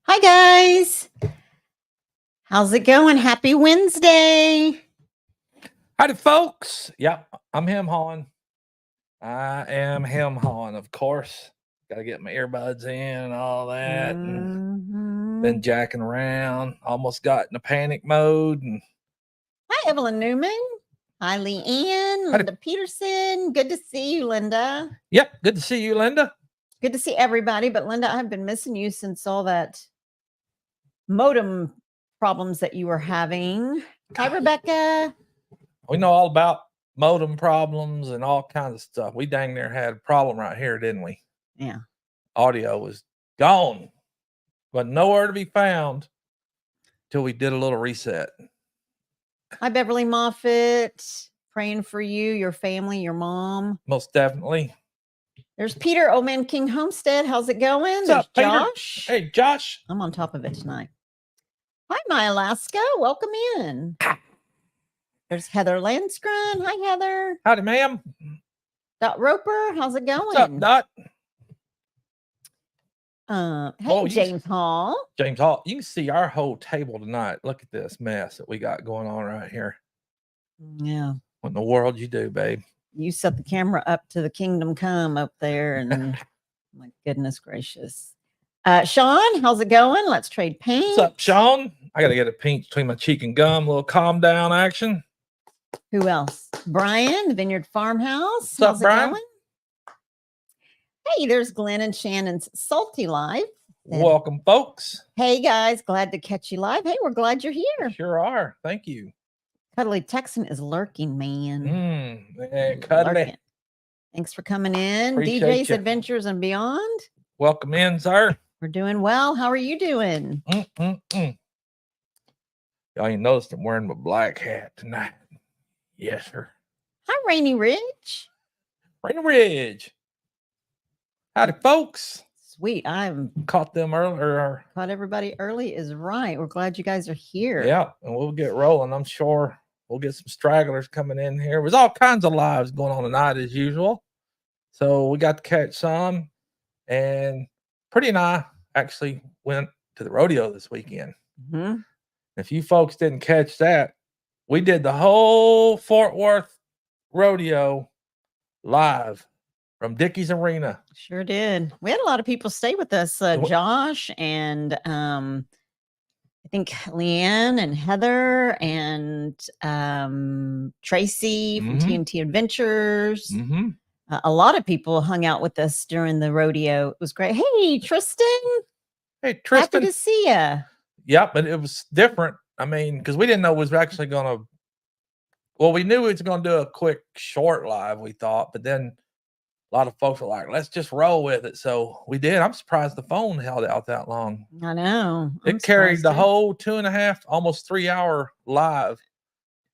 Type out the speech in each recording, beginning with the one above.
Hi, guys. How's it going? Happy Wednesday. Howdy, folks. Yep, I'm him hawing. I am him hawing, of course. Got to get my earbuds in and all that. And been jacking around. Almost got in a panic mode. And Hi, Evelyn Newman. Hi, Leanne. Linda Peterson. Good to see you, Linda. Yep, good to see you, Linda. Good to see everybody. But Linda, I've been missing you since all that modem problems that you were having. Hi, Rebecca. We know all about modem problems and all kinds of stuff. We dang near had a problem right here, didn't we? Yeah. Audio was gone, but nowhere to be found till we did a little reset. Hi, Beverly Moffitt. Praying for you, your family, your mom. Most definitely. There's Peter, Old Man King Homestead. How's it going? What's There's up, Peter? Josh. Hey, Josh. I'm on top of it tonight. Hi, my Alaska. Welcome in. There's Heather Landskron. Hi, Heather. Howdy, ma'am. Dot Roper. How's it going? What's up, Dot? Hey, James Hall. James Hall. You can see our whole table tonight. Look at this mess that we got going on right here. Yeah. What in the world you do, babe? You set the camera up to the kingdom come up there, and my goodness gracious. Sean, how's it going? Let's trade paint. What's up, Sean? I got to get a pinch between my cheek and gum. A little calm down action. Who else? Brian, the Vineyard Farmhouse. What's up, Brian? Going? Hey, there's Glenn and Shannon's Salty Live. Welcome, folks. Hey, guys. Glad to catch you live. Hey, we're glad you're here. Sure are. Thank you. Cuddly Texan is lurking, man. Cuddly. Lurking. Thanks for coming in. Appreciate DJ's you. Adventures and Beyond. Welcome in, sir. We're doing well. How are you doing? Y'all ain't noticed I'm wearing my black hat tonight. Yes, sir. Hi, Rainy Ridge. Rainy Ridge. Howdy, folks. Sweet. I'm caught them earlier. Caught everybody early is right. We're glad you guys are here. Yeah, and we'll get rolling. I'm sure we'll get some stragglers coming in here. There's all kinds of lives going on tonight as usual. So we got to catch some. And Pretty and I actually went to the rodeo this weekend. Mm-hmm. If you folks didn't catch that, we did the whole Fort Worth rodeo live from Dickey's Arena. Sure did. We had a lot of people stay with us. Josh and I think Leanne and Heather and Tracy from TNT Adventures. A lot of people hung out with us during the rodeo. It was great. Hey, Tristan. Hey, Tristan. Happy to see you. Yeah, but it was different. I mean, because we didn't know it was actually going to. Well, we knew we was going to do a quick, short live, we thought, but then a lot of folks were like, let's just roll with it. So we did. I'm surprised the phone held out that long. I know. It carried the whole 2.5, almost 3 hour live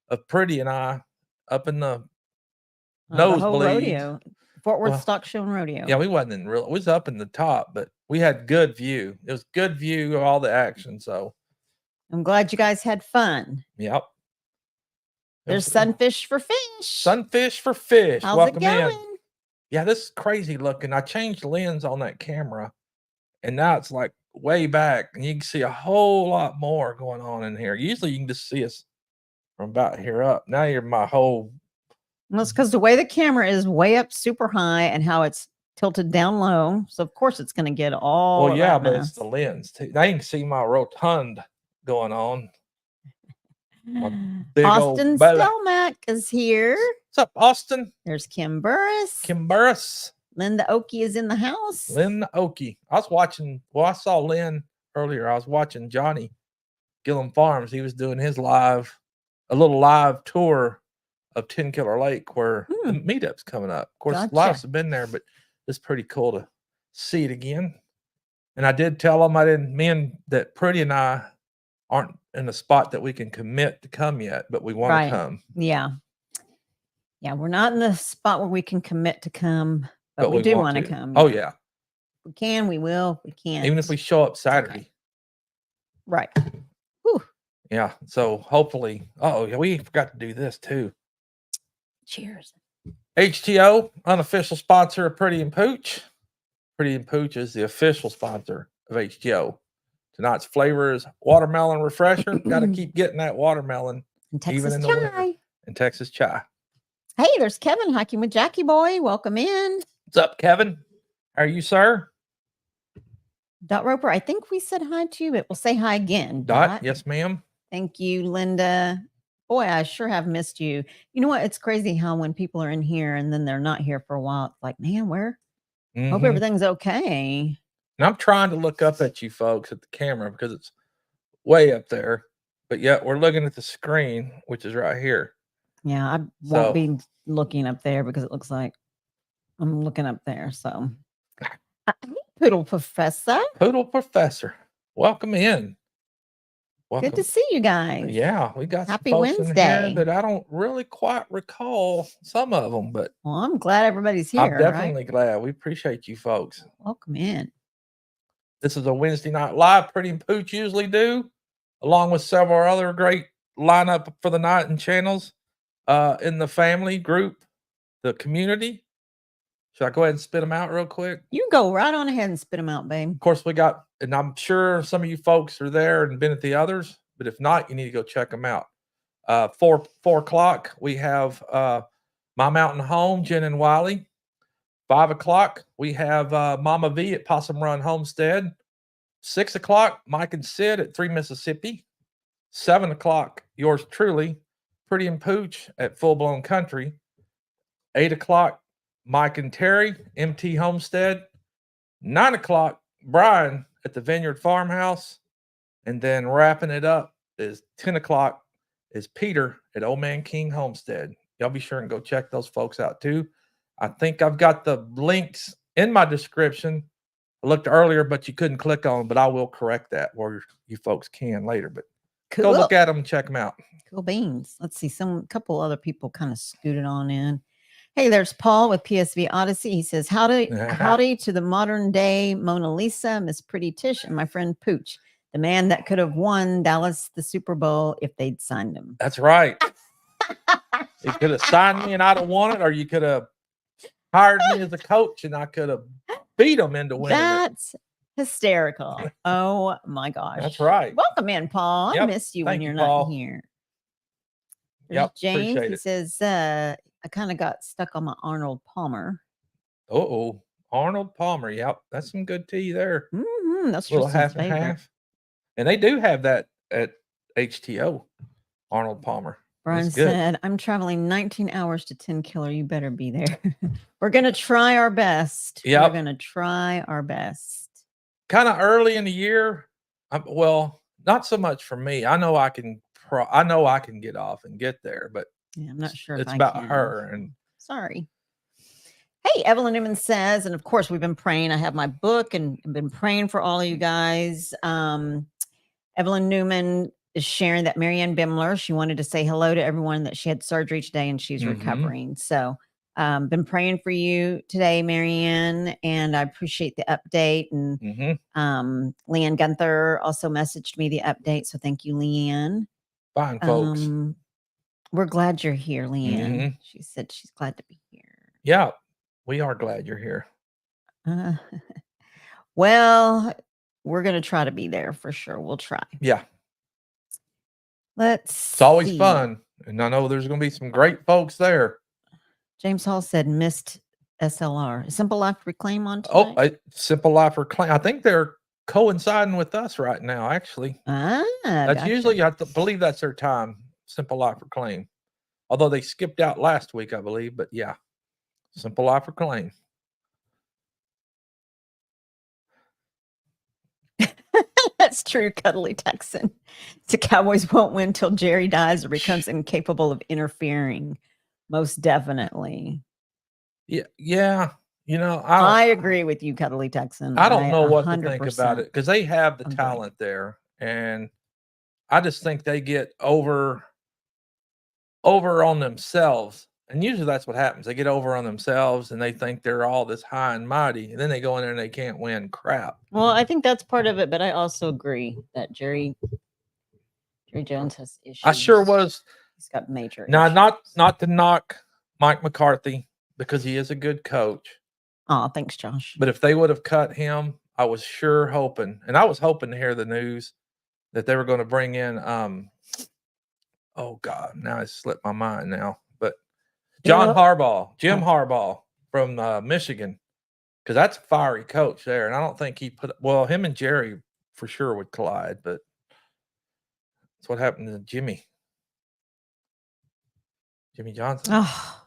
of Pretty and I up in the nosebleed. Rodeo. Fort Worth Stock Show and Rodeo. Yeah, we wasn't in real. It was up in the top, but we had good view. It was good view of all the action. So I'm glad you guys had fun. Yep. There's Sunfish for Fish. Sunfish for Fish. How's Welcome it going? in. Yeah, this is crazy looking. I changed the lens on that camera, and now it's like way back, and you can see a whole lot more going on in here. Usually you can just see us from about here up. Now you're my whole. Well, it's because the way the camera is way up super high and how it's tilted down low. So, of course, it's going to get all. Well, yeah, but it's the lens, too. Now you can see my rotund going on. Austin Stelmack is here. What's up, Austin? There's Kim Burris. Kim Burris. Linda Oakey is in the house. Linda Oakey. I was watching, I saw Lynn earlier. I was watching Johnny Gillum Farms. He was doing his a little live tour of 10 Killer Lake where the meetup's coming up. Of course, lots have been there, but it's pretty cool to see it again. And I did tell them that Pretty and I aren't in a spot that we can commit to come yet, but we want to come. Yeah. Yeah, we're not in the spot where we can commit to come, but we do want to come. Oh, yeah. We can, we will, we can't. Even if we show up Saturday. Okay. Right. Whew. Yeah. So hopefully, we forgot to do this too. Cheers. HTO, unofficial sponsor of Pretty and Pooch. Pretty and Pooch is the official sponsor of HTO. Tonight's flavor is watermelon refresher. Got to keep getting that watermelon. And Texas even in the winter. chai. And Texas chai. Hey, there's Kevin hiking with Jackie Boy. Welcome in. What's up, Kevin? How are you, sir? Dot Roper, I think we said hi to you, but we'll say hi again. Dot, yes, ma'am. Thank you, Linda. Boy, I sure have missed you. You know what? It's crazy how when people are in here and then they're not here for a while, it's like, man, where? Hope everything's okay. And I'm trying to look up at you folks at the camera because it's way up there. But yet we're looking at the screen, which is right here. Yeah, I won't be looking up there because it looks like I'm looking up there. So, Poodle Professor. Poodle Professor. Welcome in. Welcome. Good to see you guys. Yeah, we got Happy some folks Wednesday. in here that I don't really quite recall some of them, but well, I'm glad everybody's here. I'm definitely glad. We appreciate you folks. Welcome in. This is a Wednesday night live. Pretty Pooch usually do, along with several other great lineup for the night and channels in the family group, the community. Should I go ahead and spit them out real quick? You go right on ahead and spit them out, babe. Of course, we got, and I'm sure some of you folks are there and been at the others, but if not, you need to go check them out. 4 o'clock, we have My Mountain Home, Jenn Wiley. 5 o'clock, we have MamaV at Possum Run Homestead. 6 o'clock, Mike and Syd at 3 Mississippi. 7 o'clock, yours truly, Pretty and Pooch at Full Blown Country. 8 o'clock, Mike and Terrie, MT Homestead. 9 o'clock, Brian at the Vineyard Farmhouse. And then wrapping it up is 10 o'clock is Peter at Old Man King Homestead. Y'all be sure and go check those folks out too. I think I've got the links in my description. I looked earlier, but you couldn't click on them, but I will correct that where you folks can later. But cool. Go look at them and check them out. Cool beans. Let's see. Couple other people kind of scooted on in. Hey, there's Paul with PSV Odyssey. He says, howdy to the modern day Mona Lisa, Miss Pretty Tish, and my friend Pooch, the man that could have won Dallas the Super Bowl if they'd signed him. That's right. You could have signed me and I'd have won it, or you could have hired me as a coach and I could have beat them into winning. That's hysterical. Oh my gosh. That's right. Welcome in, Paul. I miss you when you're not here. Yep. James, he says, I kind of got stuck on my Arnold Palmer. Arnold Palmer. Yep. That's some good tea there. That's a little half and half. And they do have that at HTO, Arnold Palmer. Brian said, I'm traveling 19 hours to 10 Killer. You better be there. We're going to try our best. Yep. We're going to try our best. Kind of early in the year. Well, not so much for me. I know I can get off and get there, but yeah, I'm not sure. It's about her. And sorry. Hey, Evelyn Newman says, and of course we've been praying. I have my book and been praying for all of you guys. Evelyn Newman is sharing that Marianne Bimler, she wanted to say hello to everyone that she had surgery today and she's recovering. So been praying for you today, Marianne, and I appreciate the update. And Leanne Gunther also messaged me the update. So thank you, Leanne. Fine, folks. We're glad you're here, Leanne. She said she's glad to be here. Yeah, we are glad you're here. Well, we're going to try to be there for sure. We'll try. Yeah. It's always fun. And I know there's going to be some great folks there. James Hall said missed SLR. Simple Life Reclaim on tonight? Simple Life Reclaim. I think they're coinciding with us right now, actually. That's usually, I believe that's their time. Simple Life Reclaim. Although they skipped out last week, I believe. But yeah, Simple Life Reclaim. That's true, Cuddly Texan. The Cowboys won't win till Jerry dies or becomes incapable of interfering. Most definitely. Yeah. You know, I agree with you, Cuddly Texan. I don't know what to think about it because they have the talent there, and I just think they get over on themselves. And usually that's what happens. They get over on themselves and they think they're all this high and mighty. And then they go in there and they can't win crap. Well, I think that's part of it. But I also agree that Jerry Jones has issues. I sure was. He's got major now, issues. not to knock Mike McCarthy because he is a good coach. Oh, thanks, Josh. But if they would have cut him I was sure hoping, and I was hoping to hear the news that they were going to bring in, oh God, now it slipped my mind now, but Jim Harbaugh from Michigan, because that's a fiery coach there, and I don't think him and Jerry for sure would collide, but that's what happened to Jimmy Johnson. Oh,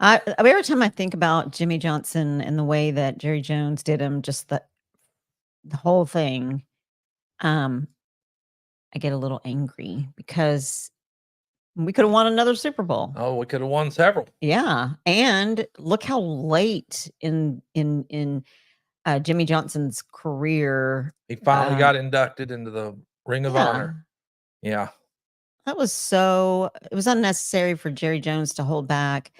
every time I think about Jimmy Johnson and the way that Jerry Jones did him, just the whole thing, I get a little angry because we could have won another Super Bowl. Oh, we could have won several. Yeah, and look how late in Jimmy Johnson's career he finally got inducted into the Ring of Honor. Yeah. That was it was unnecessary for Jerry Jones to hold back,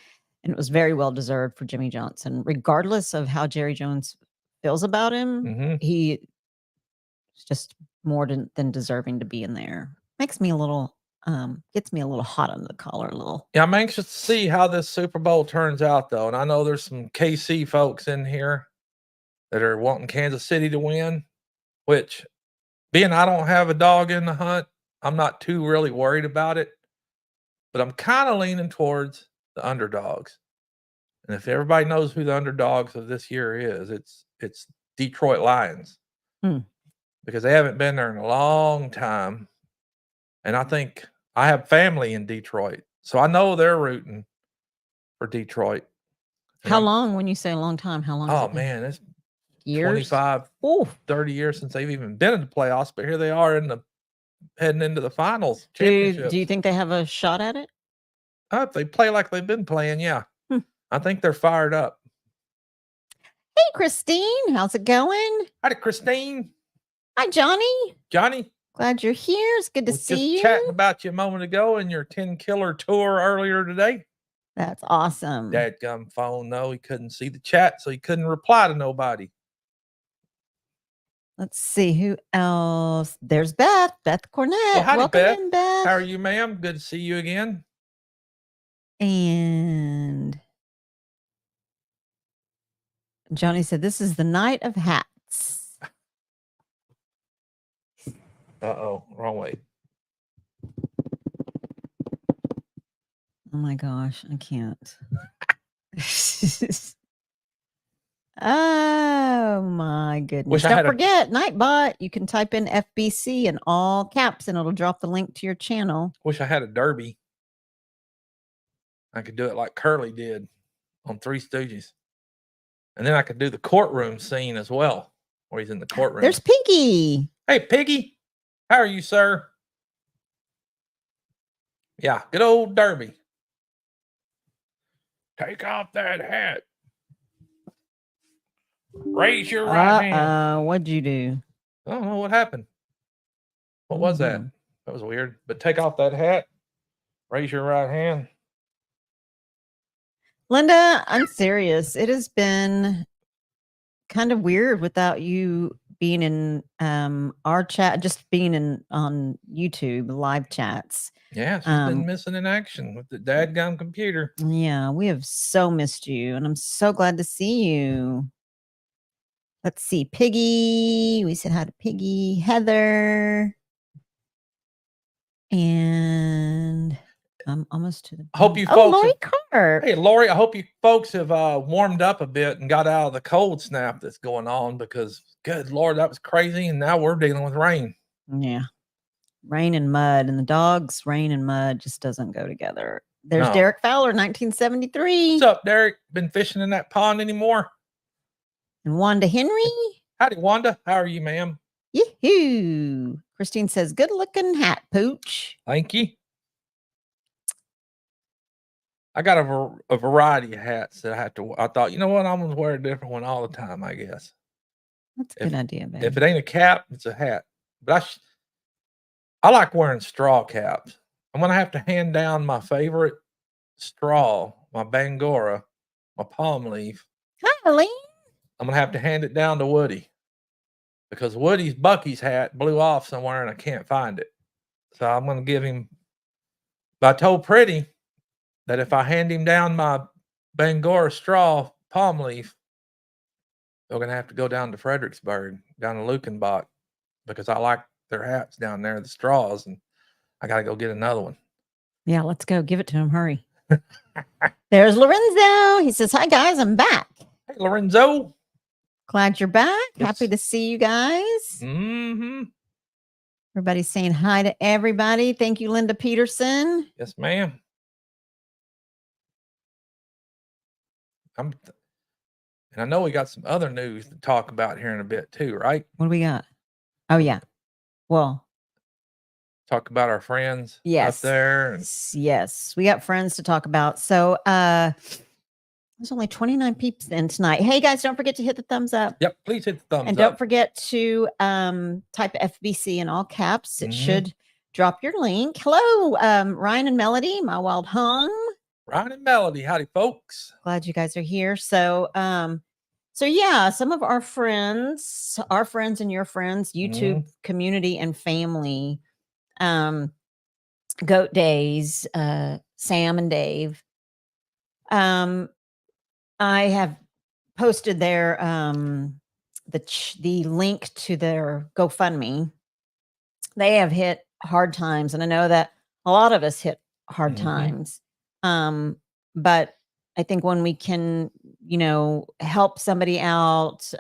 and it was very well deserved for Jimmy Johnson. Regardless of how Jerry Jones feels about him, he's just more than deserving to be in there. Makes me a little, gets me a little hot under the collar a little. Yeah, I'm anxious to see how this Super Bowl turns out, though. And I know there's some KC folks in here that are wanting Kansas City to win, which, being I don't have a dog in the hunt, I'm not too really worried about it, but I'm kind of leaning towards the underdogs. And if everybody knows who the underdogs of this year is, it's Detroit Lions, because they haven't been there in a long time. And I think I have family in Detroit, so I know they're rooting for Detroit. How long, when you say a long time, how long? Oh man, it's years, 25, 30 years since they've even been in the playoffs, but here they are heading into the finals. Do you think they have a shot at it? If they play like they've been playing, yeah. I think they're fired up. Hey, Christine, how's it going? Hi, Christine. Hi, Johnny. Johnny, glad you're here. It's good to see you. Chatting about you a moment ago in your 10 killer tour earlier today. That's awesome. Dadgum phone, though. He couldn't see the chat, so he couldn't reply to nobody. Let's see who else. There's Beth Cornett. Well, howdy, welcome in, Beth. How are you, ma'am? Good to see you again. And Johnny said, this is the night of hats. Uh-oh, wrong way. Oh my gosh, I can't. Oh my goodness. Don't forget, Nightbot. You can type in FBC in all caps and it'll drop the link to your channel. Wish I had a derby. I could do it like Curly did on Three Stooges. And then I could do the courtroom scene as well, where he's in the courtroom. There's Piggy. Hey, Piggy. How are you, sir? Yeah, good old derby. Take off that hat. Raise your right hand. What'd you do? I don't know what happened. What was that? That was weird. But take off that hat. Raise your right hand. Linda, I'm serious. It has been kind of weird without you being in our chat, just being on YouTube live chats. Yeah, she's been missing in action with the dadgum computer. Yeah, we have so missed you, and I'm so glad to see you. Let's see, Piggy. We said hi to Piggy, Heather, and I'm almost to the. I hope you folks. Lori Carr. Hey, Lori. I hope you folks have warmed up a bit and got out of the cold snap that's going on, because good Lord, that was crazy, and now we're dealing with rain. Yeah, rain and mud, and the dogs. Rain and mud just doesn't go together. There's Derek Fowler, 1973. What's up, Derek? Been fishing in that pond anymore? And Wanda Henry. Howdy, Wanda. How are you, ma'am? Yoo-hoo. Christine says, good looking hat, Pooch. Thank you. I got a variety of hats that I have to. I thought, you know what? I'm going to wear a different one all the time, I guess. That's a good idea, babe. If it ain't a cap, it's a hat. But I like wearing straw caps. I'm going to have to hand down my favorite straw, my Bangora, my palm leaf. Hi, Eileen. I'm going to have to hand it down to Woody, because Woody's Bucky's hat blew off somewhere and I can't find it. So I'm going to give him. But I told Pretty that if I hand him down my Bangora straw palm leaf, We're gonna have to go down to Fredericksburg, down to Lukenbach, because I like their hats down there, the straws, and I gotta go get another one. Yeah, let's go. Give it to him. Hurry. There's Lorenzo. He says, "Hi guys, I'm back. Hey, Lorenzo. Glad you're back. Happy Yes. to see you guys." Mm-hmm. Everybody's saying hi to everybody. Thank you, Linda Peterson. Yes, ma'am. And I know we got some other news to talk about here in a bit too, right? What do we got? Oh yeah. Well, talk about our friends yes, up there. And yes, we got friends to talk about. So there's only 29 peeps in tonight. Hey guys, don't forget to hit the thumbs up. Yep, please hit the thumbs and up. Don't forget to type FBC in all caps. It should drop your link. Hello, Ryan and Melody, my wild home. Ryan and Melody, howdy folks. Glad you guys are here. So yeah, some of our friends and your friends, YouTube community and family, Goat Days, Sam and Dave. I have posted their the link to their GoFundMe. They have hit hard times, and I know that a lot of us hit hard times. But I think when we can, help somebody out,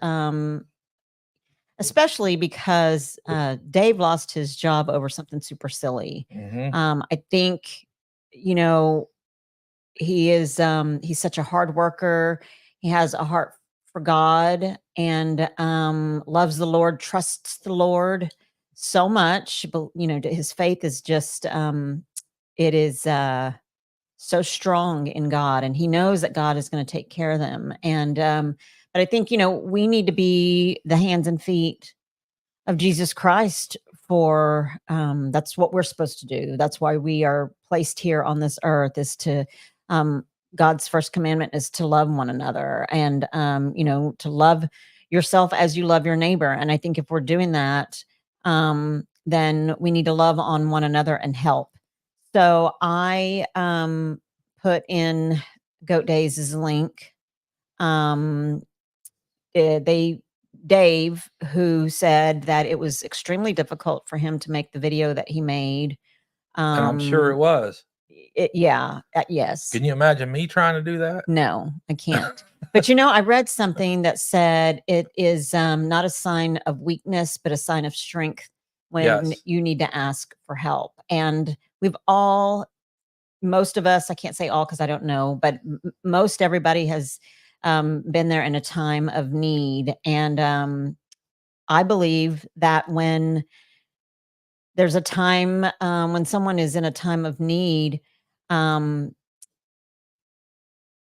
especially because Dave lost his job over something super silly. I think, he is he's such a hard worker. He has a heart for God and loves the Lord, trusts the Lord so much. But his faith is just it is so strong in God, and he knows that God is going to take care of them. And but I think we need to be the hands and feet of Jesus Christ for that's what we're supposed to do. That's why we are placed here on this earth, is to God's first commandment is to love one another, and to love yourself as you love your neighbor. And I think if we're doing that, then we need to love on one another and help. So I put in Goat Days' link. Dave, who said that it was extremely difficult for him to make the video that he made. And I'm sure it was. Yes. Can you imagine me trying to do that? No, I can't. But I read something that said it is not a sign of weakness, but a sign of strength when you need to ask for help. And we've all, most of us, I can't say all because I don't know, but most everybody has been there in a time of need. And I believe that when there's a time when someone is in a time of need,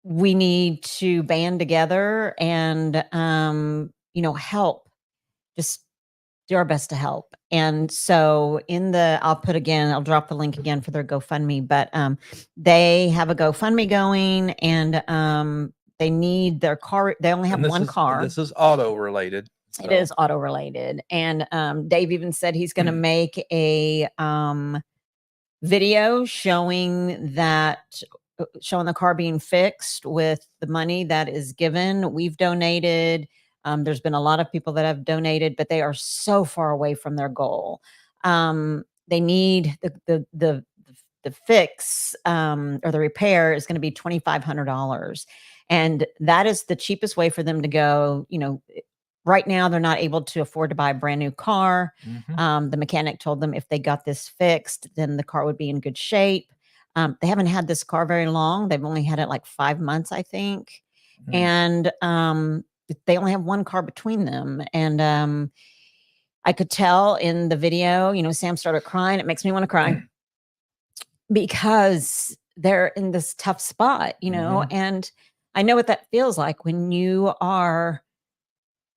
we need to band together and help, just do our best to help. And so I'll drop the link again for their GoFundMe, but they have a GoFundMe going, and they need their car. They only have one car. This is auto related. So. It is auto related. And Dave even said he's going to make a video showing the car being fixed with the money that is given. We've donated. There's been a lot of people that have donated, but they are so far away from their goal. They need the fix or the repair is going to be $2,500. And that is the cheapest way for them to go. Right now they're not able to afford to buy a brand new car. The mechanic told them if they got this fixed, then the car would be in good shape. They haven't had this car very long. They've only had it like 5 months, I think. And they only have one car between them. And I could tell in the video, Sam started crying. It makes me want to cry because they're in this tough spot, and I know what that feels like when you are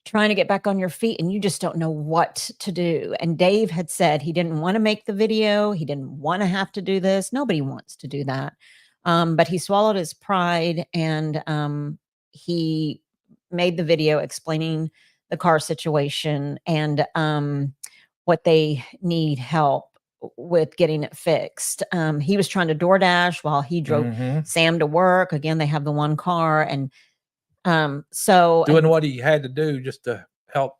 trying to get back on your feet and you just don't know what to do. And Dave had said he didn't want to make the video. He didn't want to have to do this. Nobody wants to do that. But he swallowed his pride, and he made the video explaining the car situation and what they need help with getting it fixed. He was trying to DoorDash while he drove Sam to work. Again, they have the one car, and So doing what he had to do just to help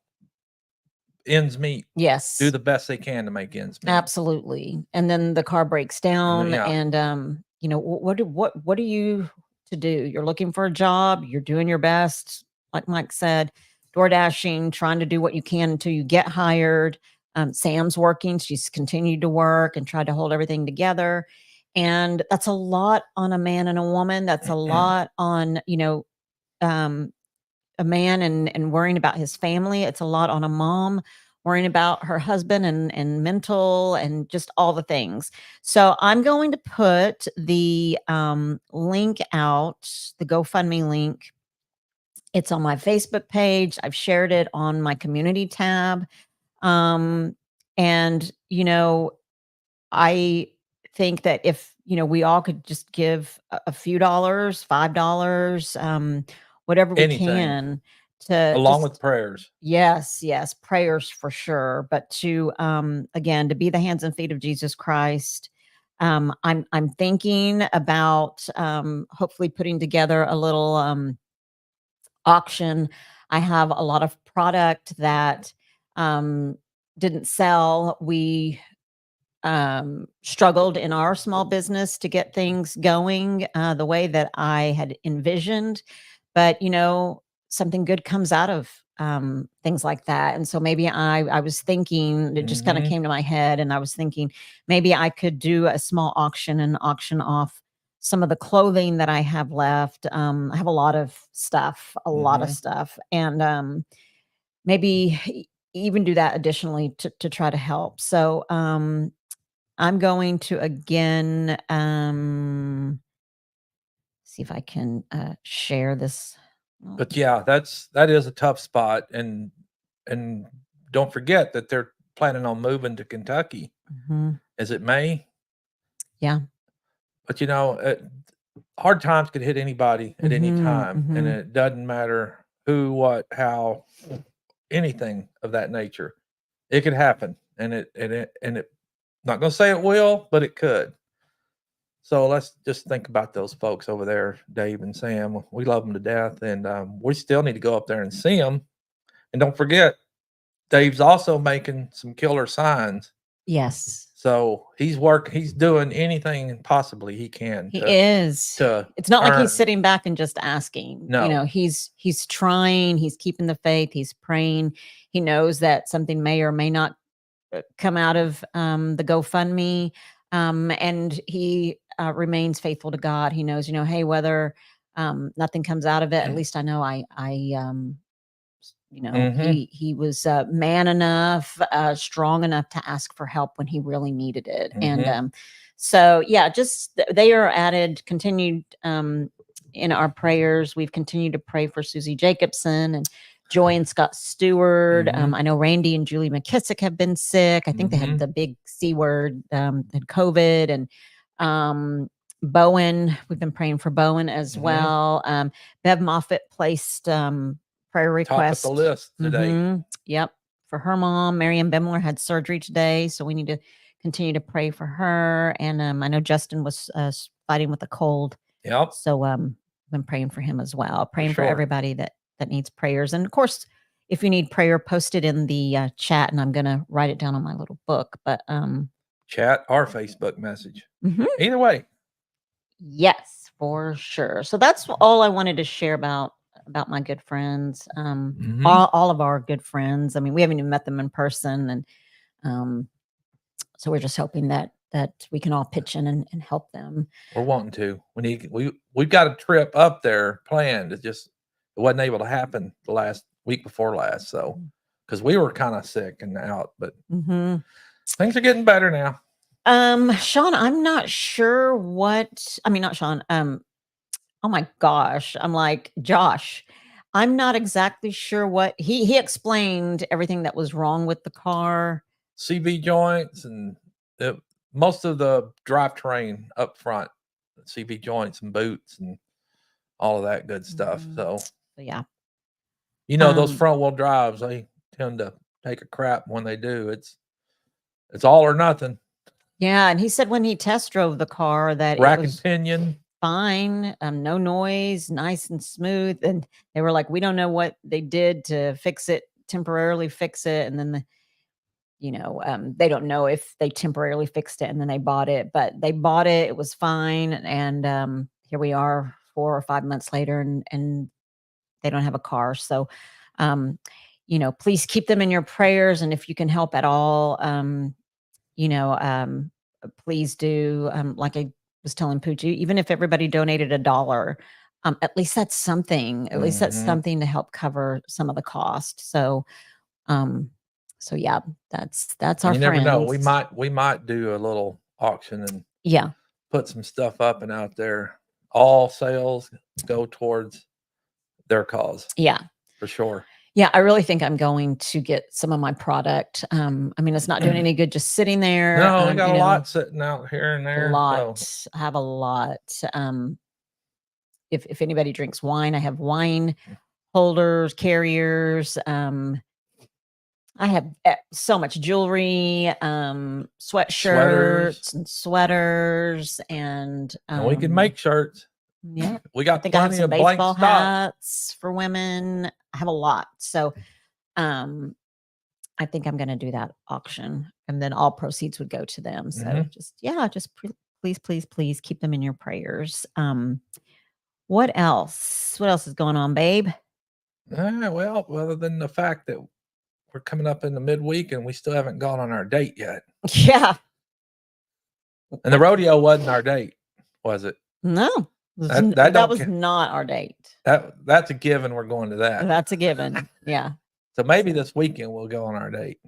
ends meet. yes, Do the best they can to make ends meet. absolutely. And then the car breaks down, Yeah. and you know, what are you to do? You're looking for a job, you're doing your best, like Mike said, door dashing, trying to do what you can until you get hired. Sam's working, she's continued to work and tried to hold everything together. And that's a lot on a man and a woman. That's a lot on, you know, a man and worrying about his family. It's a lot on a mom worrying about her husband and mental and just all the things. So I'm going to put the link out, the GoFundMe link. It's on my Facebook page. I've shared it on my community tab. And, you know, I think that if, you know, we all could just give a few dollars, $5, whatever we Anything. can to Along just, with prayers. yes, prayers for sure. But to again, to be the hands and feet of Jesus Christ. I'm thinking about hopefully putting together a little auction. I have a lot of product that didn't sell. We struggled in our small business to get things going the way that I had envisioned. But, you know, something good comes out of things like that. And so maybe I was thinking, it just kind of came to my head, and I was thinking maybe I could do a small auction and auction off some of the clothing that I have left. I have a lot of stuff, and maybe even do that additionally to try to help. So I'm going to again see if I can share this. But yeah, that is a tough spot, and don't forget that they're planning on moving to Kentucky. Is it May? Yeah. But you know, hard times could hit anybody at any time, and it doesn't matter who, what, how, anything of that nature. It could happen, and it not going to say it will, but it could. So let's just think about those folks over there, Dave and Sam. We love them to death, and we still need to go up there and see them. And don't forget, Dave's also making some killer signs. Yes. So he's doing anything possibly he can. He is. It's not like he's sitting back and just asking. No. You know, he's trying, he's keeping the faith, he's praying. He knows that something may or may not come out of the GoFundMe. And he remains faithful to God. He knows, you know, hey, whether nothing comes out of it, at least I know you know, he was man enough, strong enough to ask for help when he really needed it. And so, yeah, just they are continued in our prayers. We've continued to pray for Susie Jacobson and Joy and Scott Stewart. I know Randy and Julie McKissick have been sick. I think they had the big C word, had COVID, and Bowen. We've been praying for Bowen as well. Bev Moffitt placed prayer request. Top of the list today. Yep. For her mom, Marianne Bimler had surgery today, so we need to continue to pray for her. And I know Justin was fighting with a cold. Yep. So I've been praying for him as well. Praying for everybody that needs prayers. And of course, if you need prayer, post it in the chat, and I'm going to write it down on my little book. But chat or Facebook message. Either way. Yes, for sure. So that's all I wanted to share about my good friends, all of our good friends. I mean, we haven't even met them in person, and so we're just hoping that we can all pitch in and help them. We're wanting to. We've got a trip up there planned. It wasn't able to happen the last week before last, so because we were kind of sick and out, but things are getting better now. Sean, I'm not sure not Sean. Oh my gosh. I'm like, Josh, I'm not exactly sure what he explained everything that was wrong with the car. CV joints and most of the drivetrain up front, CV joints and boots and all of that good stuff. So yeah. You know, those front wheel drives, they tend to take a crap when they do. It's all or nothing. Yeah, and he said when he test drove the car that rack and pinion. fine. No noise, nice and smooth. And they were like, we don't know what they did to fix it, temporarily fix it. And then they don't know if they temporarily fixed it and then they bought it, but they bought it. It was fine. And here we are 4 or 5 months later, and they don't have a car. So, please keep them in your prayers. And if you can help at all, please do. Like I was telling Pooch, even if everybody donated $1, at least that's something. At least that's something to help cover some of the cost. So yeah, that's our You never know. friends. We might do a little auction and Yeah. put some stuff up and out there. All sales go towards their cause. Yeah. For sure. Yeah, I really think I'm going to get some of my product. I mean, it's not doing any good just sitting there. No, we got a lot sitting out here and there. A lot. So. I have a lot. If anybody drinks wine, I have wine holders, carriers. I have so much jewelry, sweatshirts and sweaters, and we can make shirts. Yeah, we got plenty of blank baseball stock. hats for women. I have a lot, so I think I'm going to do that auction, and then all proceeds would go to them. So please keep them in your prayers. What else? What else is going on, babe? Well, other than the fact that we're coming up in the midweek and we still haven't gone on our date yet. Yeah. And the rodeo wasn't our date, was it? No. That was not our date. That's a given. We're going to that. That's a given. Yeah. So maybe this weekend we'll go on our date.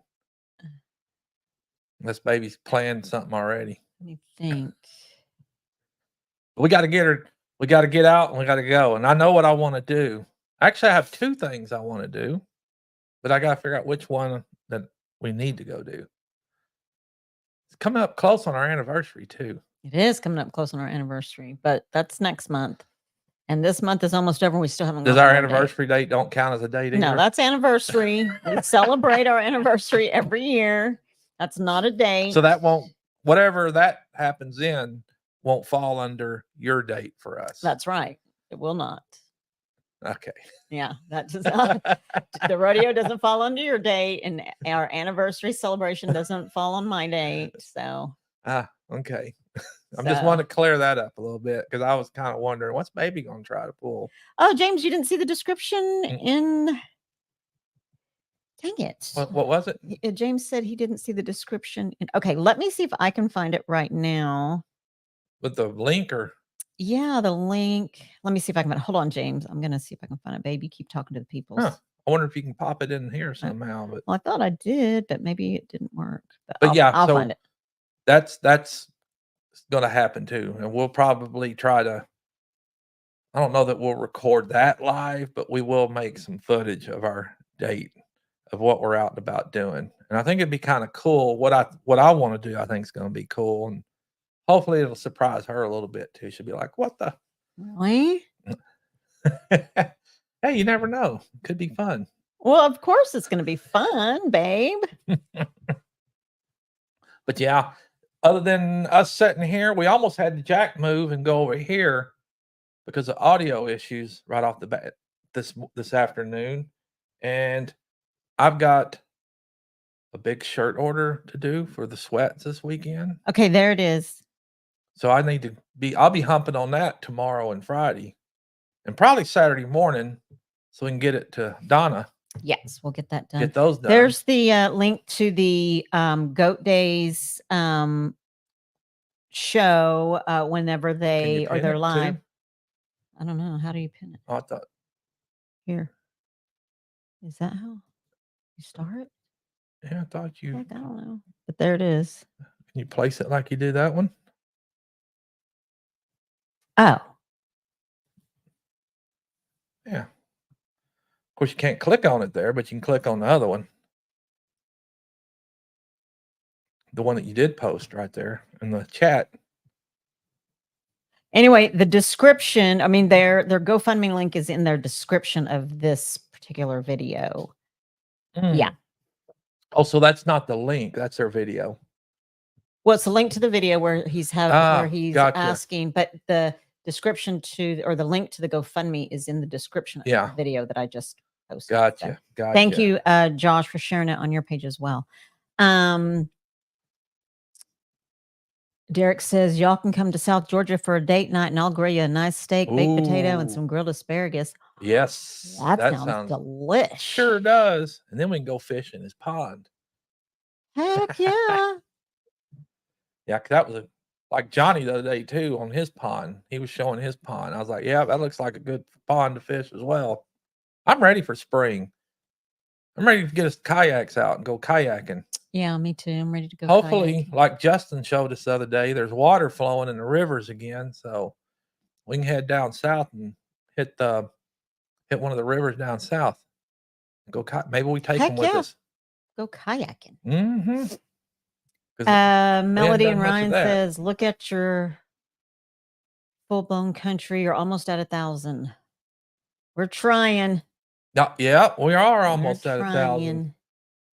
This baby's planned something already. Let me think. We got to get her. We got to get out and we got to go. And I know what I want to do. Actually, I have 2 things I want to do, but I got to figure out which one that we need to go do. It's coming up close on our anniversary too. It is coming up close on our anniversary, but that's next month. And this month is almost over. We still haven't. Does our anniversary date don't count as a date either? No, that's anniversary. We celebrate our anniversary every year. That's not a date. So that won't, whatever that happens in, won't fall under your date for us. That's right. It will not. Okay. Yeah, that does not. The rodeo doesn't fall under your date, and our anniversary celebration doesn't fall on my date. So. Okay. I'm just wanting to clear that up a little bit because I was kind of wondering what's baby going to try to pull. Oh, James, you didn't see the description in. Dang it. What was it? James said he didn't see the description. Okay, let me see if I can find it right now. With the link or? Yeah, the link. Let me see if I can find it. Hold on, James. I'm going to see if I can find it. Baby, keep talking to the people. Huh. I wonder if you can pop it in here somehow. But well, I thought I did, but maybe it didn't work. But I'll find it. That's going to happen too. And we'll probably try to, I don't know that we'll record that live, but we will make some footage of our date of what we're out and about doing. And I think it'd be kind of cool. What I want to do, I think is going to be cool. And hopefully it'll surprise her a little bit too. She'll be like, what the? Really? Hey, you never know. Could be fun. Well, of course it's going to be fun, babe. But yeah, other than us sitting here, we almost had the Jack move and go over here because of audio issues right off the bat this afternoon. And I've got a big shirt order to do for the sweats this weekend. Okay, there it is. So I'll be humping on that tomorrow and Friday and probably Saturday morning so we can get it to Donna. Yes, we'll get that done. Get those done. There's the link to the Goat Days show whenever they're live. Too? I don't know. How do you pin it? Oh, I thought. Here. Is that how you start? Yeah, I thought you. Heck, I don't know. But there it is. Can you place it like you do that one? Oh. Yeah. Of course, you can't click on it there, but you can click on the other one. The one that you did post right there in the chat. Anyway, the description, I mean, their GoFundMe link is in their description of this particular video. Yeah. Oh, so that's not the link. That's their video. Well, it's a link to the video where he's gotcha. asking, but the description to, or the link to the GoFundMe is in the description of Yeah. the video that I just posted. Gotcha. Gotcha. Thank you, Josh, for sharing it on your page as well. Derek says, y'all can come to South Georgia for a date night and I'll grill you a nice steak, baked potato, and Ooh. some grilled asparagus. Yes. That sounds delish. Sure does. And then we can go fish in his pond. Heck yeah. Yeah, 'cause that was like Johnny the other day too on his pond. He was showing his pond. I was like, yeah, that looks like a good pond to fish as well. I'm ready for spring. I'm ready to get us kayaks out and go kayaking. Yeah, me too. I'm ready to go. Hopefully, kayaking. like Justin showed us the other day, there's water flowing in the rivers again, so we can head down south and hit one of the rivers down south. And go maybe we take them with us. Go kayaking. Mm-hmm. Melody and Ryan says, look at your full-blown country. You're almost at 1,000. We're trying. Yeah, we are almost at 1,000.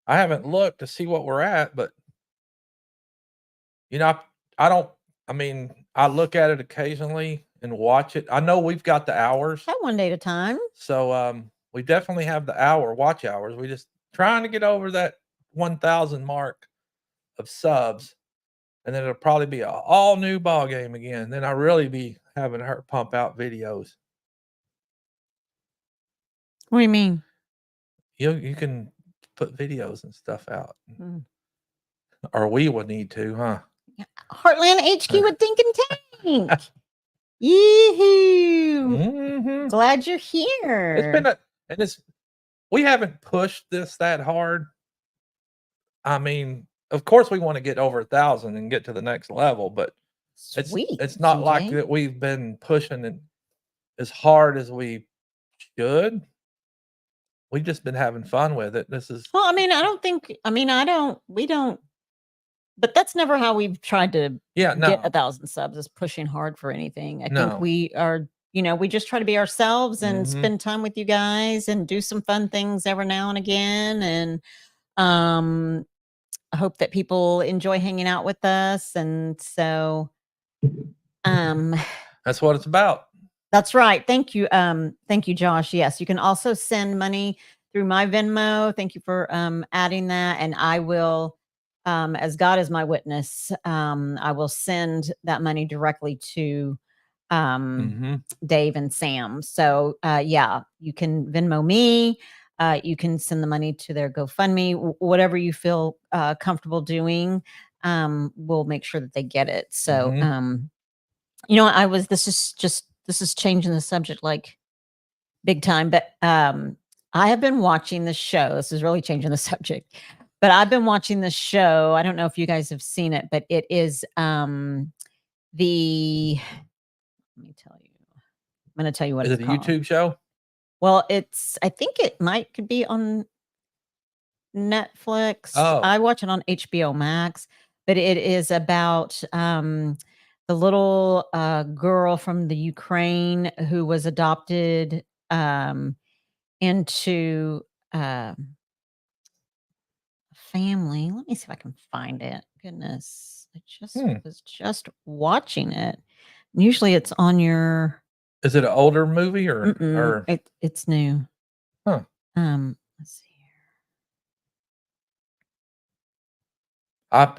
I haven't looked to see what we're at, but I look at it occasionally and watch it. I know we've got the hours. One day at a time. So we definitely have the watch hours. We just trying to get over that 1,000 mark of subs, and then it'll probably be an all new ball game again. Then I'll really be having her pump out videos. What do you mean? You can put videos and stuff out. Or we would need to, huh? Heartland HQ with Dink and Tank. Yee-hoo. Glad you're here. It's been we haven't pushed this that hard. I mean, of course we want to get over 1,000 and get to the next level, but it's not like that we've been pushing it as hard as we should. We've just been having fun with it. But that's never how we've tried to get 1,000 subs, is pushing hard for anything. I think we are, we just try to be ourselves and spend time with you guys and do some fun things every now and again. And I hope that people enjoy hanging out with us. And so that's what it's about. That's right. Thank you. Thank you, Josh. Yes, you can also send money through my Venmo. Thank you for adding that. And I will, as God is my witness, I will send that money directly to Dave and Sam. So yeah, you can Venmo me. You can send the money to their GoFundMe, whatever you feel comfortable doing. We'll make sure that they get it. So, this is changing the subject like big time, but I have been watching this show. This is really changing the subject, but I've been watching this show. I don't know if you guys have seen it, but it is let me tell you. I'm going to tell you what it's called. Is it a YouTube show? Well, I think it could be on Netflix. Oh. I watch it on HBO Max, but it is about the little girl from the Ukraine who was adopted into a family. Let me see if I can find it. Goodness, I was just watching it. Usually it's on your... Is it an older movie or it's new? Huh. Let's see here.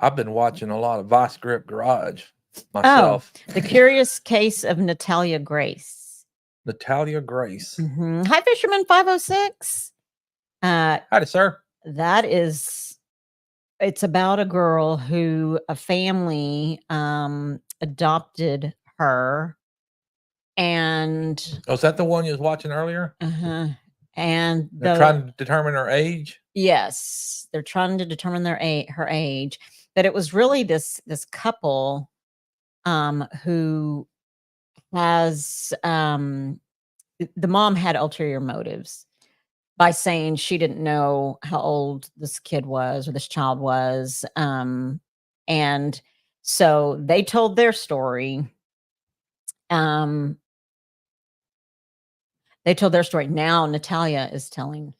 I've been watching a lot of Vice Grip Garage myself. Oh, The Curious Case of Natalia Grace. Natalia Grace. Hi, Fisherman 506. Howdy, sir. It's about a girl who a family adopted her. And is that the one you was watching earlier? And they're trying to determine her age. Yes, they're trying to determine her age. But it was really this couple who has the mom had ulterior motives by saying she didn't know how old this kid was or this child was, and so they told their story. They told their story. Now Natalia is telling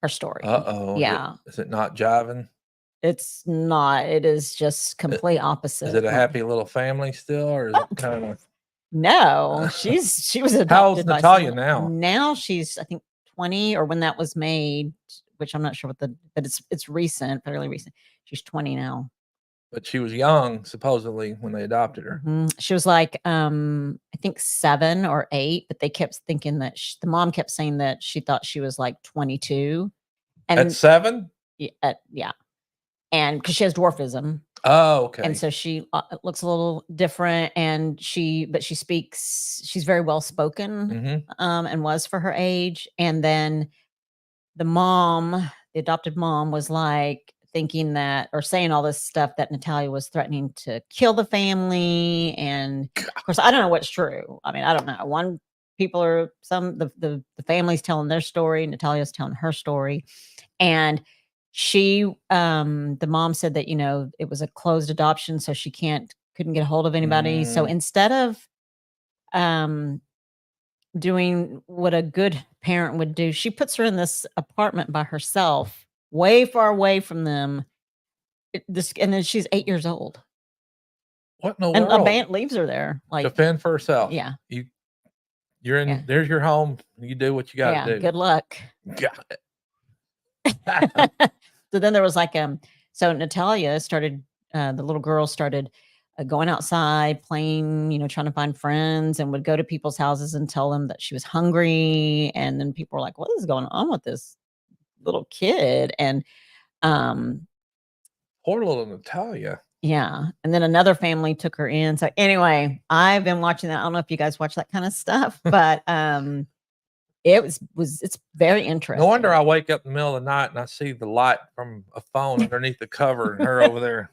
her story. Yeah. Is it not jiving? It's not. It is just complete opposite. Is it a happy little family still, or is it kind of... No, she was adopted How old's by Natalia someone. now? Now she's, I think, 20, or when that was made, which I'm not sure but it's recent, fairly recent. She's 20 now. But she was young, supposedly, when they adopted her. She was like, I think 7 or 8, but they kept thinking that the mom kept saying that she thought she was like 22. And At 7? yeah. And because she has dwarfism. Oh, okay. And so she looks a little different, and she's very well spoken, and was for her age. And then the adopted mom, was like thinking that, or saying all this stuff, that Natalia was threatening to kill the family. And of course, I don't know what's true. I mean, I don't know. The family's telling their story, Natalia's telling her story. And the mom said that, it was a closed adoption, so she couldn't get a hold of anybody. So instead of doing what a good parent would do, she puts her in this apartment by herself, way far away from them. And then she's 8 years old. What in the And world? a band leaves her there, to fend for herself. Yeah. You're in. Yeah. There's your home. You do what you got to do. Good luck. Got it. So then there was like, so Natalia started, the little girl started going outside, playing, trying to find friends, and would go to people's houses and tell them that she was hungry. And then people were like, what is going on with this little kid? And poor little Natalia. Yeah. And then another family took her in. So anyway, I've been watching that. I don't know if you guys watch that kind of stuff, but it's very interesting. No wonder I wake up in the middle of the night and I see the light from a phone underneath the cover, and her over there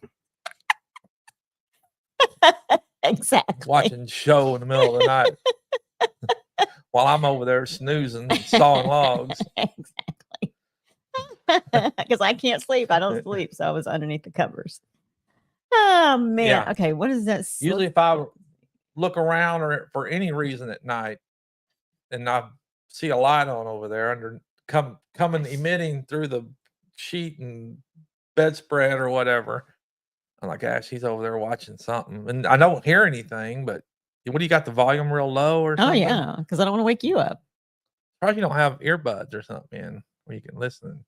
exactly watching show in the middle of the night while I'm over there snoozing, sawing logs. Exactly. Because I can't sleep. I don't sleep. So I was underneath the covers. Oh man. Yeah. Okay. What is that? Usually if I look around or for any reason at night and I see a light on over there coming emitting through the sheet and bedspread or whatever, I'm like, gosh, he's over there watching something. And I don't hear anything, but what do you got, the volume real low or something? Oh yeah, because I don't want to wake you up. Probably you don't have earbuds or something, man, where you can listen.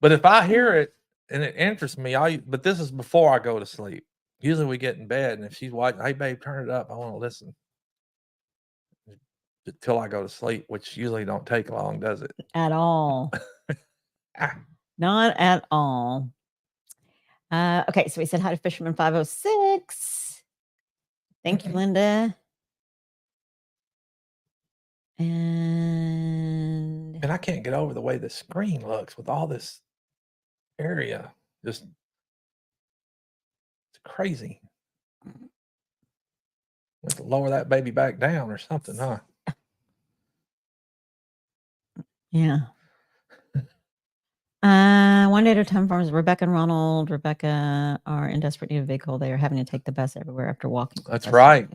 But if I hear it and it interests me, but this is before I go to sleep. Usually we get in bed, and if she's watching, hey babe, turn it up, I want to listen until I go to sleep, which usually don't take long, does it? At all. Not at all. Okay, so we said hi to Fisherman 506. Thank you, Linda. And I can't get over the way the screen looks with all this area. It's crazy. Let's lower that baby back down or something, huh? Yeah. One day at a time farms, Rebecca and Ronald. Rebecca are in desperate need of a vehicle. They are having to take the bus everywhere after walking. That's right.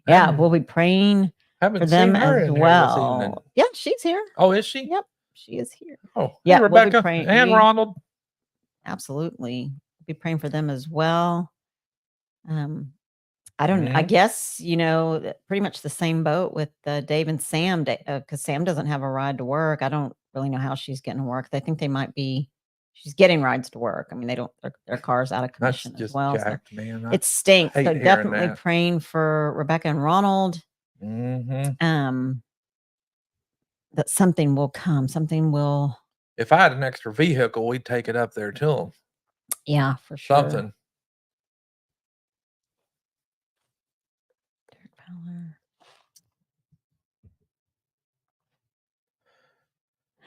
Yeah, we'll be praying for them as well. Yeah, she's here. Oh, is she? Yep, she is here. Oh, yeah, Rebecca and Ronald. Absolutely, we'll be praying for them as well. I don't. I guess pretty much the same boat with Dave and Sam, because Sam doesn't have a ride to work. I don't really know how she's getting to work. They think they might be. She's getting rides to work. I mean, they don't. Their car's out of commission. That's just as well. jacked, So man. it stinks. So definitely praying for Rebecca and Ronald. That something will come. Something will. If I had an extra vehicle, we'd take it up there to them. Yeah, for sure. Something.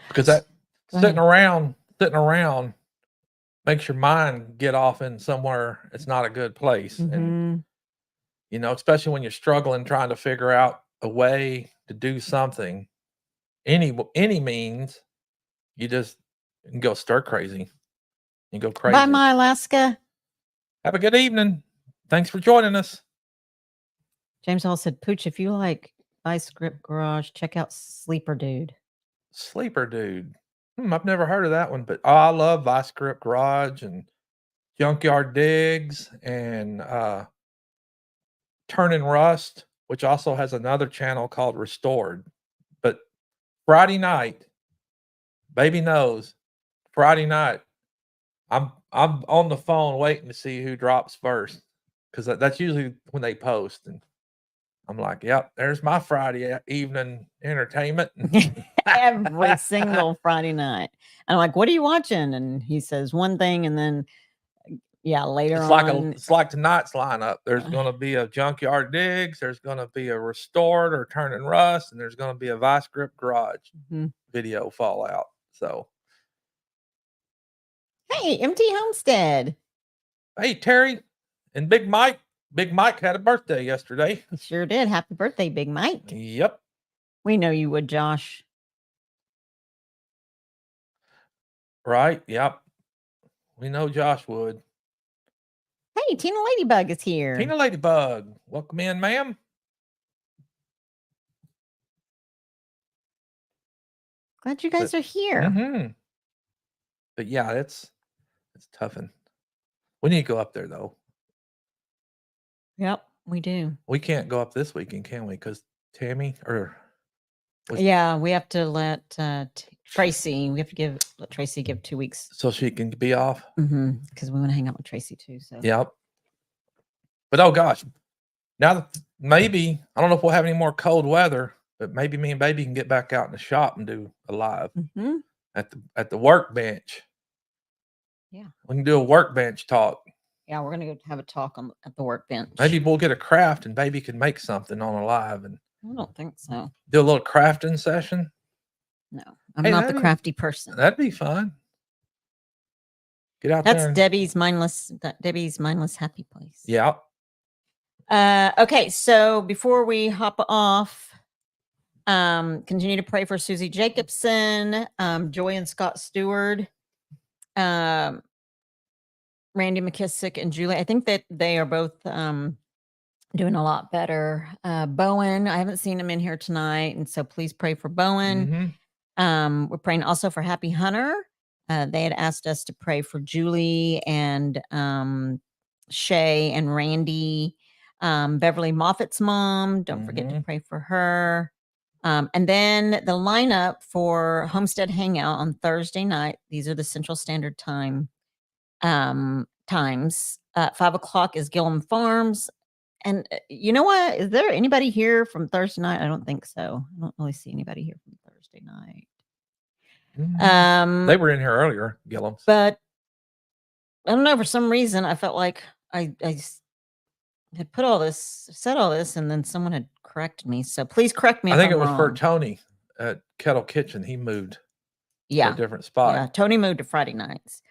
Because that sitting around makes your mind get off in somewhere it's not a good place. And especially when you're struggling trying to figure out a way to do something, any means, you just can go stir crazy. You go crazy. Bye, my Alaska. Have a good evening. Thanks for joining us. James Hall said, Pooch, if you like Vice Grip Garage, check out Sleeper Dude. Sleeper Dude. I've never heard of that one, but I love Vice Grip Garage and Junkyard Digs and Turn and Rust, which also has another channel called Restored. But Friday night, baby knows, Friday night, I'm on the phone waiting to see who drops first, because that's usually when they post, and I'm like, yep, there's my Friday evening entertainment. Every single Friday night. And I'm like, what are you watching? And he says one thing, and then later on. It's like tonight's lineup. There's gonna be a Junkyard Digs, there's gonna be a Restored or Turn and Rust, and there's gonna be a Vice Grip Garage video fallout. So hey, MT Homestead. Hey, Terry and Big Mike. Big Mike had a birthday yesterday. He sure did. Happy birthday, Big Mike. Yep. We know you would, Josh. Right. Yep. We know Josh would. Hey, Tina Ladybug is here. Tina Ladybug. Welcome in, ma'am. Glad you guys are here. Mm-hmm. But yeah, it's toughin'. We need to go up there, though. Yep, we do. We can't go up this weekend, can we? Because Tammy we have to let Tracy. We have to let Tracy give 2 weeks so she can be off. Because we want to hang out with Tracy too. So yep. But oh gosh, now that maybe I don't know if we'll have any more cold weather, but maybe me and Baby can get back out in the shop and do a live at the workbench. Yeah, we can do a workbench talk. Yeah, we're gonna go have a talk at the workbench. Maybe we'll get a craft and Baby can make something on a live. And I don't think so. Do a little crafting session. No, I'm not the crafty person. That'd be fun. Get out That's there. Debbie's mindless happy place. Yeah. Okay, so before we hop off, continue to pray for Susie Jacobson, Joy and Scott Stewart, Randy McKissick and Julie. I think that they are both doing a lot better. Bowen, I haven't seen him in here tonight, and so please pray for Bowen. We're praying also for Happy Hunter. They had asked us to pray for Julie and Shay and Randy. Beverly Moffat's mom, don't forget to pray for her. And then the lineup for Homestead Hangout on Thursday night, these are the Central Standard Time times. 5 o'clock is Gillum Farms. And you know what? Is there anybody here from Thursday night? I don't think so. I don't really see anybody here from Thursday night. They were in here earlier, Gillum. But I don't know, for some reason I felt like I had said all this, and then someone had corrected me. So please correct me. I think it was wrong. for Tony at Kettle Kitchen. He moved to a different spot. Yeah, Tony moved to Friday nights.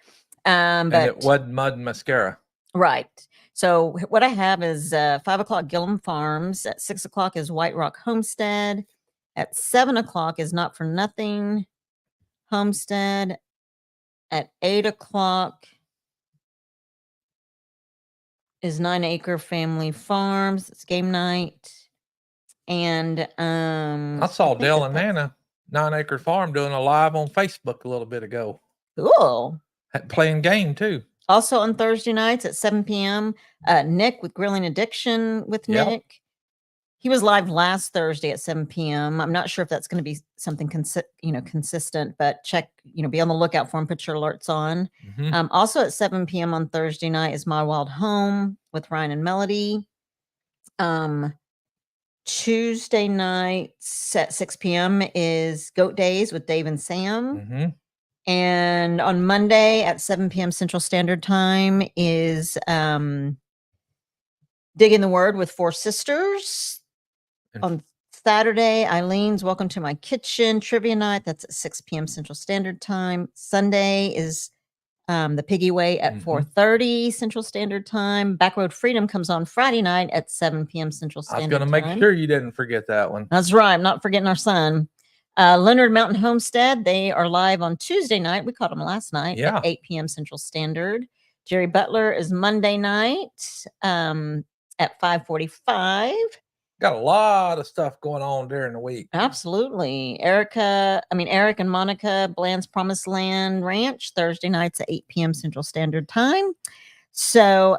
But it wasn't Mud and Mascara. Right. So what I have is 5 o'clock Gillum Farms. At 6 o'clock is White Rock Homestead. At 7 o'clock is Not for Nothing Homestead. At 8 o'clock is 9 Acre Family Farms. It's game night. And I saw Dale and Nana, 9 Acre Farm, doing a live on Facebook a little bit ago. Cool. Playing game too. Also on Thursday nights at 7 p.m. Nick with Grilling Addiction with Nick. He was live last Thursday at 7 p.m. I'm not sure if that's going to be something consistent, but check, be on the lookout for him. Put your alerts on. Also at 7 p.m. on Thursday night is My Wild Home with Ryan and Melody. Tuesday nights at 6 p.m. is Goat Days with Dave and Sam. And on Monday at 7 p.m. Central Standard Time is Digging the Word with Four Sisters. On Saturday, Eileen's Welcome to My Kitchen Trivia Night. That's at 6 p.m. Central Standard Time. Sunday is the Piggy Way at 4:30 Central Standard Time. Backroad Freedom comes on Friday night at 7 p.m. Central Standard Time. I was going to make sure you didn't forget that one. That's right. I'm not forgetting our son. Leonard Mountain Homestead, they are live on Tuesday night. We caught them last night at 8 p.m. Central Standard. Jerry Butler is Monday night at 5:45. Got a lot of stuff going on during the week. Absolutely. Eric and Monica, Bland's Promised Land Ranch, Thursday nights at 8 p.m. Central Standard Time. So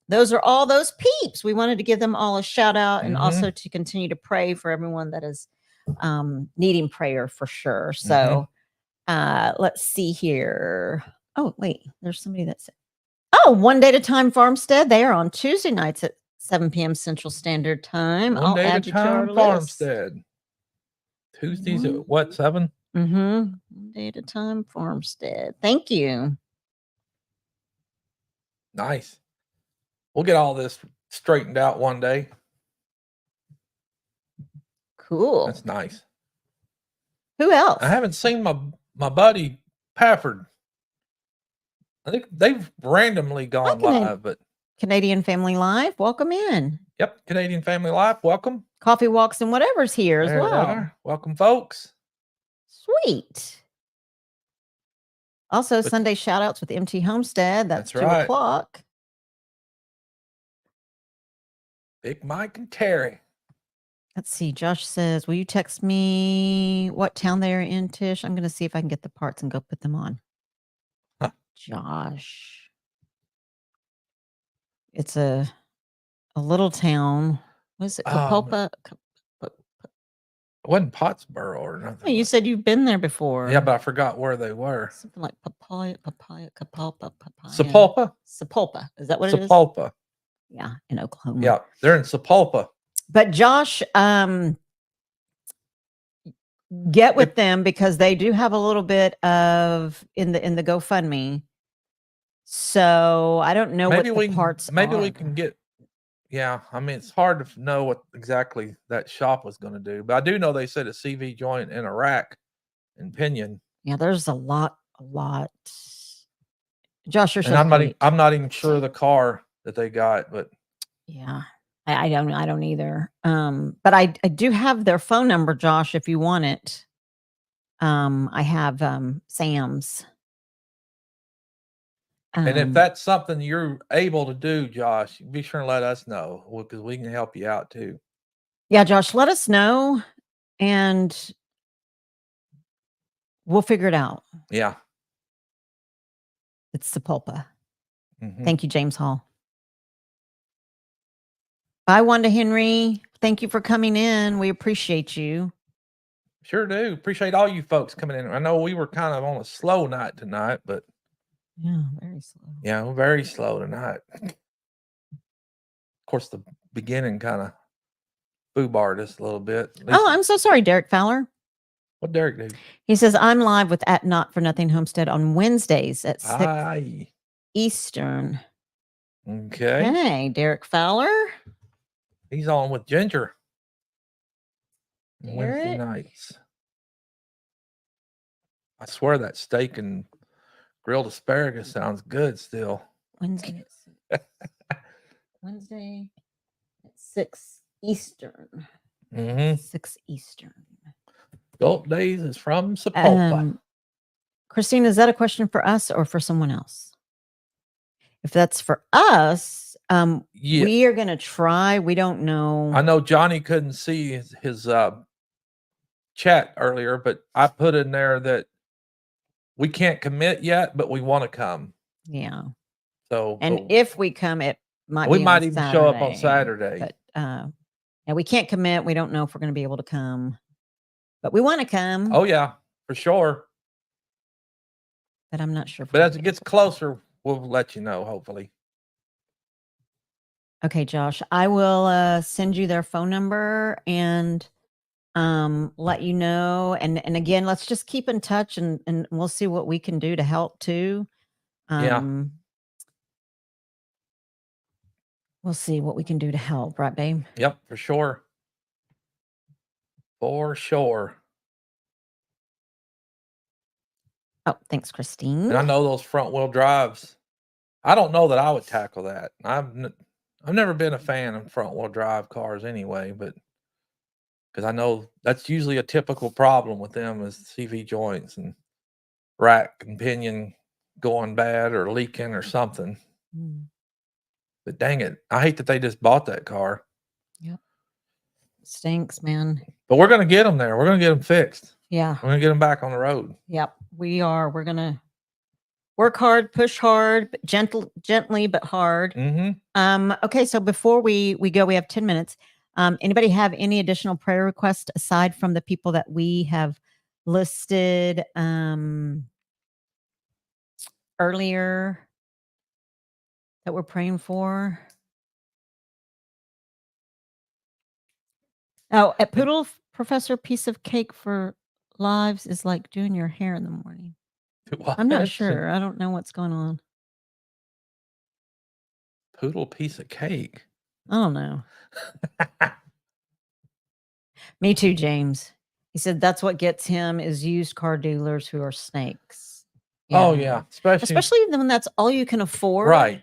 those are all those peeps. We wanted to give them all a shout out and Mhm. also to continue to pray for everyone that is needing prayer for sure. So let's see here. Oh, wait, there's somebody that said, oh, One Day at a Time Farmstead. They are on Tuesday nights at 7 p.m. Central Standard Time. One I'll Day at a add you to our Time list. Farmstead. Tuesdays at what, 7? One Day at a Time Farmstead. Thank you. Nice. We'll get all this straightened out one day. Cool. That's nice. Who else? I haven't seen my buddy Pafford. I think they've randomly gone live, but Canadian Family Live, welcome in. yep, Canadian Family Live, welcome. Coffee Walks and Whatever's here as There they well. are. Welcome, folks. Sweet. Also, Sunday shout outs with MT Homestead. That's 2 right. o'clock. Big Mike and Terrie. Let's see. Josh says, will you text me what town they're in, Tish? I'm going to see if I can get the parts and go put them on. Huh. Josh. It's a little town. What is it? Kapulpa? It wasn't Pottsboro or nothing. Oh, you said you've been there before. Yeah, but I forgot where they were. Something like Kapulpa. Sapulpa? Sapulpa. Is that what it is? Sapulpa. Yeah, in Oklahoma. Yeah, they're in Sapulpa. But Josh, get with them because they do have a little bit of in the GoFundMe. So I don't know what the parts maybe are. we can get. Yeah, I mean it's hard to know what exactly that shop was going to do, but I do know they said a CV joint and a rack and pinion. Yeah, there's a lot. Josh, you're and I'm not even sure the car that they got, but yeah, I don't either. But I do have their phone number, Josh, if you want it. I have Sam's. And if that's something you're able to do, Josh, be sure and let us know because we can help you out too. Yeah, Josh, let us know and we'll figure it out. Yeah. It's Sapulpa. Mm-hmm. Thank you, James Hall. Bye, Wanda Henry. Thank you for coming in. We appreciate you. Sure do. Appreciate all you folks coming in. I know we were kind of on a slow night tonight, but yeah, very slow. Yeah, we're very slow tonight. Of course, the beginning kind of foobarred us a little bit. Oh, I'm so sorry, Derek Fowler. What Derek do? He says, I'm live with at Not For Nothing Homestead on Wednesdays at 6 Eastern. Okay. Hey, Derek Fowler. He's on with Ginger. Derek? Wednesday nights. I swear that steak and grilled asparagus sounds good still. Wednesday at 6 Eastern. Mm-hmm. 6 Eastern. Adult Days is from Sapulpa. Christine, is that a question for us or for someone else? If that's for us, we are going to try. We don't know. I know Johnny couldn't see his chat earlier, but I put in there that we can't commit yet, but we want to come. Yeah. So, and if we come, it might we be might on even Saturday, show up on Saturday. But yeah, we can't commit. We don't know if we're going to be able to come, but we want to come. Oh yeah, for sure. But I'm not sure. But as it gets closer, we'll let you know. Hopefully. Okay, Josh, I will send you their phone number and let you know. And again, let's just keep in touch and we'll see what we can do to help too. We'll see what we can do to help, right, babe? Yep, for sure. For sure. Oh, thanks, Christine. And I know those front wheel drives. I don't know that I would tackle that. I've never been a fan of front wheel drive cars anyway, but because I know that's usually a typical problem with them is CV joints and rack and pinion going bad or leaking or something. But dang it, I hate that they just bought that car. Yep. Stinks, man. But we're going to get them there. We're going to get them fixed. Yeah. We're going to get them back on the road. Yep. We are. We're going Work hard, push hard, but gently but hard. Okay, so before we go, we have 10 minutes. Anybody have any additional prayer requests aside from the people that we have listed earlier that we're praying for? Oh, at Poodle Professor, piece of cake for lives is like doing your hair in the morning. I'm not sure. I don't know what's going on. Poodle piece of cake. I don't know. Me too, James. He said that's what gets him is used car dealers who are snakes. Oh yeah, especially when that's all you can afford, right?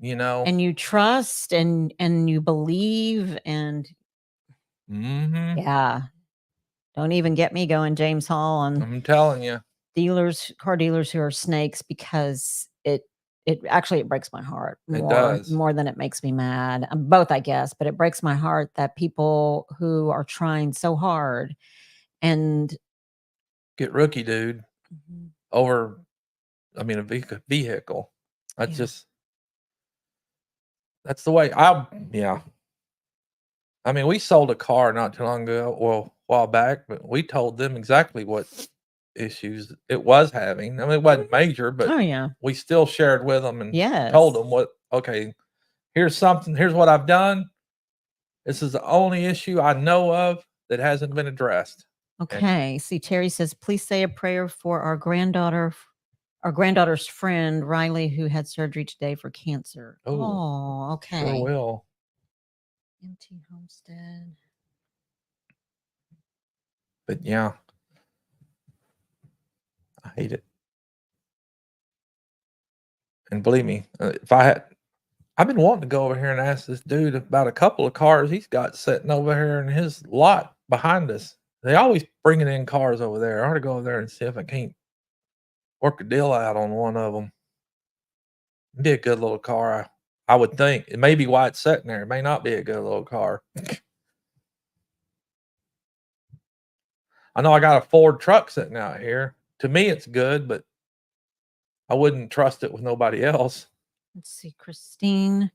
You know, and you trust and you believe, and yeah. Don't even get me going, James Hall, on I'm telling you, car dealers who are snakes, because it actually it breaks my heart more than it makes me mad. Both, I guess, but it breaks my heart that people who are trying so hard and get rookie dude over, I mean, a vehicle. That's just, that's the way yeah. I mean, we sold a car not too long ago, well, a while back, but we told them exactly what issues it was having. I mean, it wasn't major, but we still shared with them and told them okay, here's what I've done. This is the only issue I know of that hasn't been addressed. Okay. See, Terry says, please say a prayer for our granddaughter's friend, Riley, who had surgery today for cancer. Oh, okay. Sure will. Empty homestead. But yeah, I hate it. And believe me, if I've been wanting to go over here and ask this dude about a couple of cars he's got sitting over here in his lot behind us. They always bringing in cars over there. I ought to go over there and see if I can't work a deal out on one of them. It'd be a good little car, I would think. It may be why it's sitting there. It may not be a good little car. I know I got a Ford truck sitting out here. To me, it's good, but I wouldn't trust it with nobody else. Let's see, Christine.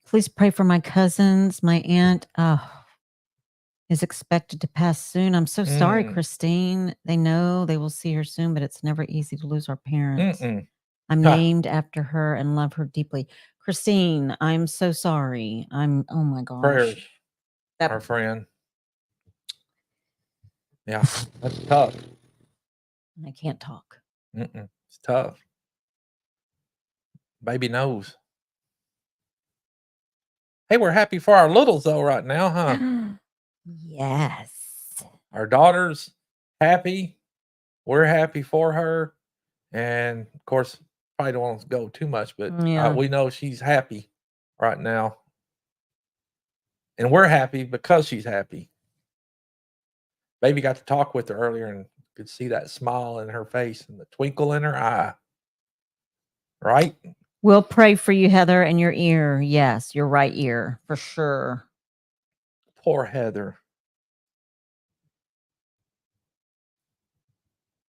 Please pray for my cousins. My aunt is expected to pass soon. I'm so sorry, Christine. They know they will see her soon, but it's never easy to lose our parents. I'm named after her and love her deeply. Christine, I'm so sorry. Oh my gosh. Prayers, our friend. Yeah, that's tough. I can't talk. It's tough. Baby knows. Hey, we're happy for our littles though right now, huh? Yes. Our daughter's happy. We're happy for her. And of course, probably don't want to go too much, but we know she's happy right now. And we're happy because she's happy. Baby got to talk with her earlier and could see that smile in her face and the twinkle in her eye. Right? We'll pray for you, Heather, and your ear. Yes, your right ear, for sure. Poor Heather.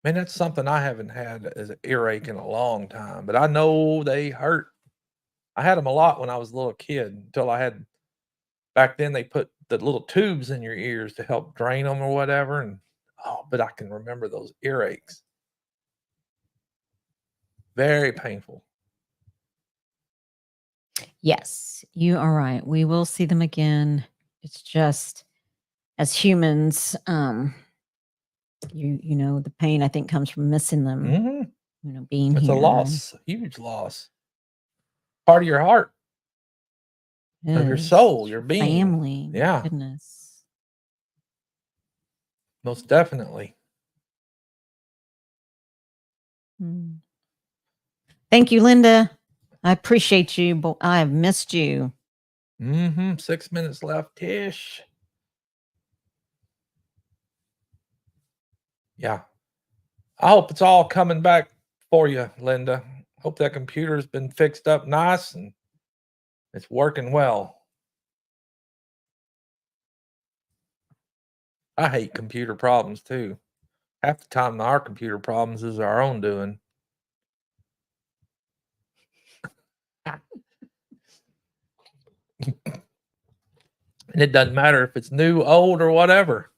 Man, that's something I haven't had as an earache in a long time, but I know they hurt. I had them a lot when I was a little kid until back then they put the little tubes in your ears to help drain them or whatever. And but I can remember those earaches. Very painful. Yes, you are right. We will see them again. It's just, as humans, you know, the pain I think comes from missing them. You know, being it's here. It's a loss, a huge loss. Part of your heart, of your soul, your being. Family. Yeah. Goodness. Most definitely. Thank you, Linda. I appreciate you, but I have missed you. 6 minutes left, Tish. Yeah. I hope it's all coming back for you, Linda. Hope that computer's been fixed up nice and it's working well. I hate computer problems too. Half the time our computer problems is our own doing. And it doesn't matter if it's new, old, or whatever.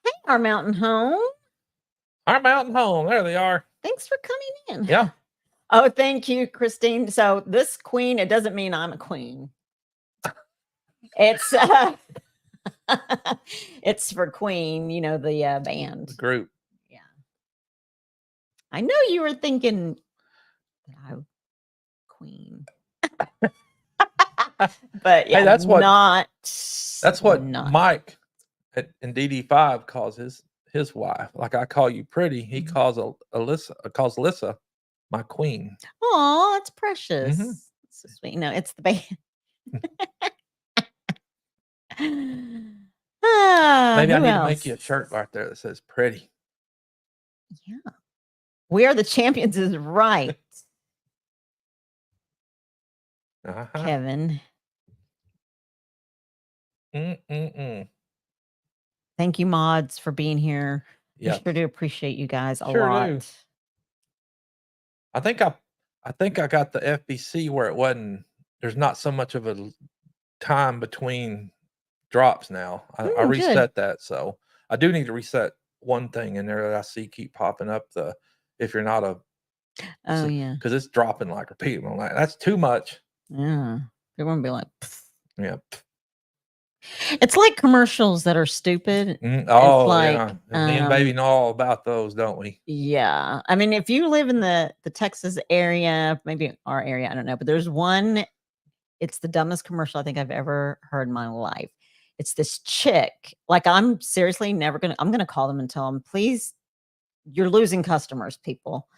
Hey, our mountain home. Our mountain home. There they are. Thanks for coming in. Yeah. Oh, thank you, Christine. So this queen, it doesn't mean I'm a queen. It's it's for Queen, the band. The group. Yeah. I know you were thinking that I Queen. But yeah, Hey, that's what not. Mike in DD5 calls his wife. Like I call you pretty, he calls Alyssa my queen. Oh, that's precious. That's so sweet. No, it's the band. Maybe I who need else? to make you a shirt right there that says pretty. Yeah. We are the champions is right. Kevin. Thank you, mods, for being here. Yeah. We sure do appreciate you guys a Sure lot. do. I think I got the FBC where it wasn't. There's not so much of a time between drops now. I reset that, so I do need to reset one thing in there that I see keep popping up. If you're not a yeah, because it's dropping like repeat. I'm like, that's too much. Yeah, they won't be like, pfft. Yeah. It's like commercials that are stupid. Oh, like, yeah. Me and baby know all about those, don't we? Yeah. I mean, if you live in the Texas area, maybe our area, I don't know, but there's one, it's the dumbest commercial I think I've ever heard in my life. It's this chick. Like, I'm seriously I'm going to call them and tell them, please, you're losing customers, people.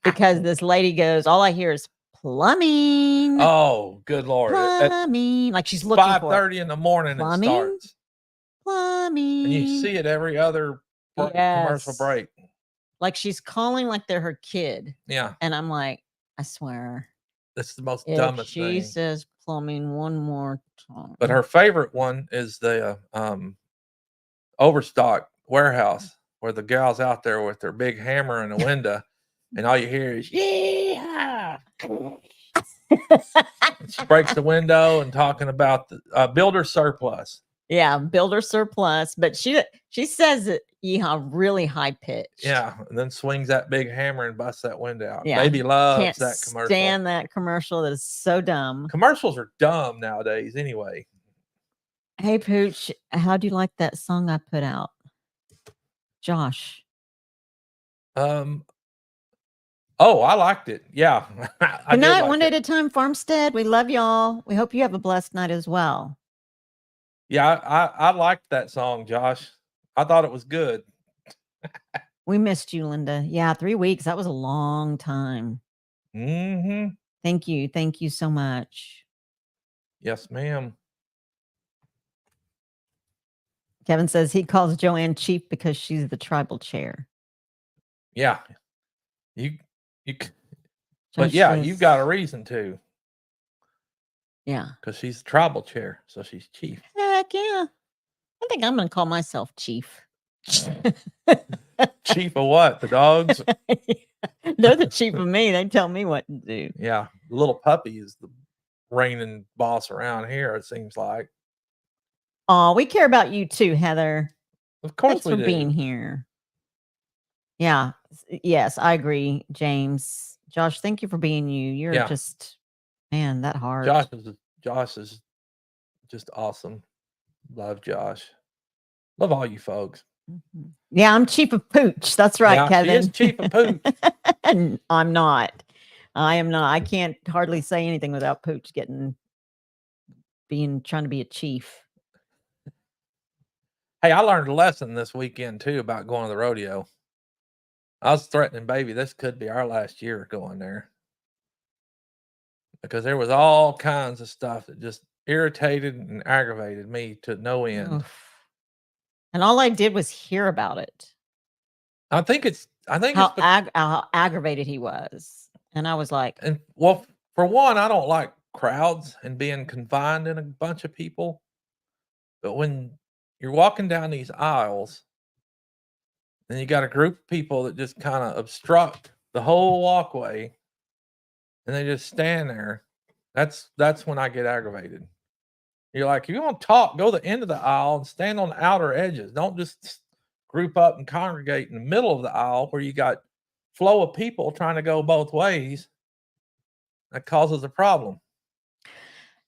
Because this lady goes, all I hear is plumbing. Oh, good Lord. Plumbing. Like she's looking for 5:30 in the morning plumbing. it starts. Plumbing. And you see it every other commercial break. Like she's calling like they're her kid. Yeah. And I'm like, I swear. That's the most dumbest thing. She says plumbing one more time. But her favorite one is the Overstock warehouse where the gal's out there with their big hammer in the window. And all you hear is, yeah. She breaks the window and talking about the builder surplus. Yeah, builder surplus. But she says it, really high pitched. Yeah, and then swings that big hammer and busts that window out. Yeah, Baby loves can't that commercial. Stand that commercial. That is so dumb. Commercials are dumb nowadays anyway. Hey, Pooch, how do you like that song I put out? Josh. Oh, I liked it. Yeah. Good night, one day at a time, Farmstead. We love y'all. We hope you have a blessed night as well. Yeah, I liked that song, Josh. I thought it was good. We missed you, Linda. Yeah, 3 weeks. That was a long time. Thank you. Thank you so much. Yes, ma'am. Kevin says he calls Joanne cheap because she's the tribal chair. Yeah. But yeah, you've got a reason to. Yeah. Because she's the tribal chair, so she's chief. Heck yeah. I think I'm going to call myself chief. Chief of what? The dogs? They're the chief of me. They tell me what to do. Yeah. The little puppy is the reigning boss around here, it seems like. Oh, we care about you too, Heather. Of course. Thanks for being here. Yeah. Yes, I agree, James. Josh, thank you for being you. You're just, man, that hard. Josh is just awesome. Love Josh. Love all you folks. Yeah, I'm Chief of Pooch. That's right, Kevin. She is Chief of Pooch. I'm not. I am not. I can't hardly say anything without Pooch trying to be a chief. Hey, I learned a lesson this weekend too about going to the rodeo. I was threatening baby, this could be our last year going there. Because there was all kinds of stuff that just irritated and aggravated me to no end. Oof. And all I did was hear about it. I think how aggravated he was. And I was like, and well, for one, I don't like crowds and being confined in a bunch of people. But when you're walking down these aisles and you got a group of people that just kind of obstruct the whole walkway and they just stand there That's when I get aggravated. You're like, if you want to talk, go to the end of the aisle and stand on the outer edges. Don't just group up and congregate in the middle of the aisle where you got flow of people trying to go both ways. That causes a problem.